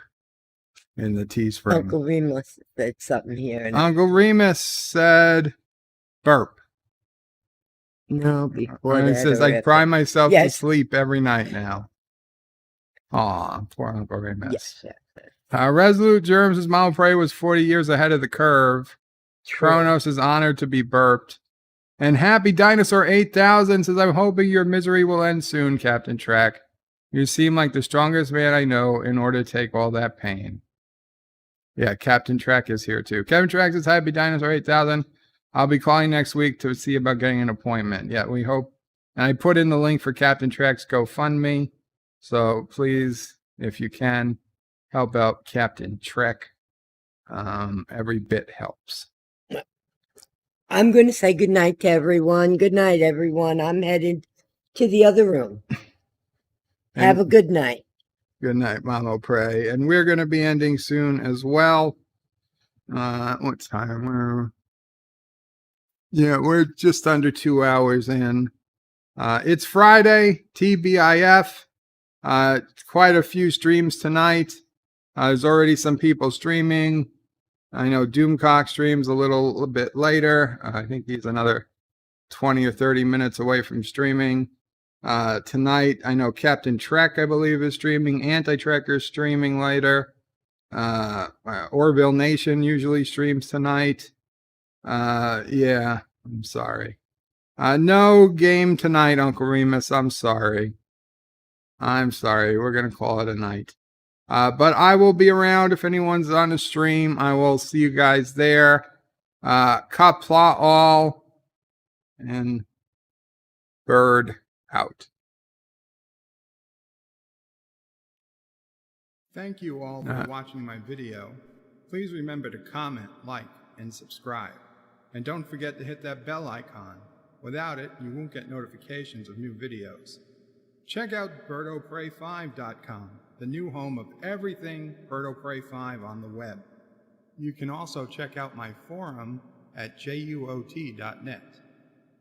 A: in the Teespring.
J: Uncle Remus said something here.
A: Uncle Remus said burp.
J: No, before
A: And it
J: that.
A: says,
J: or
A: I
J: after.
A: cry myself to
J: Yes.
A: sleep every night now. Aw, poor Uncle Remus.
J: Yes, yes.
A: Resolute Germs' Mount Prey was 40 years ahead of the curve.
J: True.
A: Kronos is honored to be burped. And Happy Dinosaur 8000 says, I'm hoping your misery will end soon, Captain Trek. You seem like the strongest man I know in order to take all that pain. Yeah, Captain Trek is here too. Captain Trek says, Happy Dinosaur 8000. I'll be calling next week to see about getting an appointment. Yeah, we hope. And I put in the link for Captain Trek's GoFundMe. So please, if you can, help out Captain Trek. Every bit helps.
J: I'm going to say good night to everyone. Good night, everyone. I'm headed to the other room. Have a good night.
A: Good night, Mama Pray. And we're going to be ending soon as well. What time? We're just under 2 hours in. It's Friday, TBIF. Quite a few streams tonight. There's already some people streaming. I know Doomcock streams a little bit later. I think he's another 20 or 30 minutes away from streaming. Tonight, I know Captain Trek, I believe, is streaming. Anti-Trekker's streaming later. Orville Nation usually streams tonight. Yeah, I'm sorry. No game tonight, Uncle Remus. I'm sorry. We're going to call it a night. But I will be around if anyone's on the stream. I will see you guys there. Qapla All and Bird out. Thank you all for watching my video. Please remember to comment, like, and subscribe. And don't forget to hit that bell icon. Without it, you won't get notifications of new videos. Check out BirdoPrey5.com, the new home of everything Birdo Prey 5 on the web. You can also check out my forum at juot.net.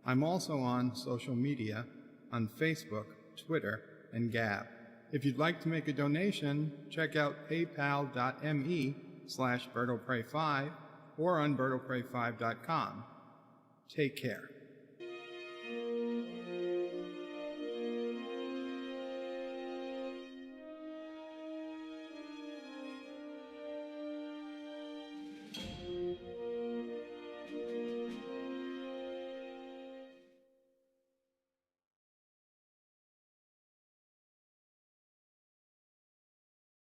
A: I'm also on social media on Facebook, Twitter, and Gab. If you'd like to make a donation, check out paypal.me/BirdoPrey5 or on BirdoPrey5.com. Take care.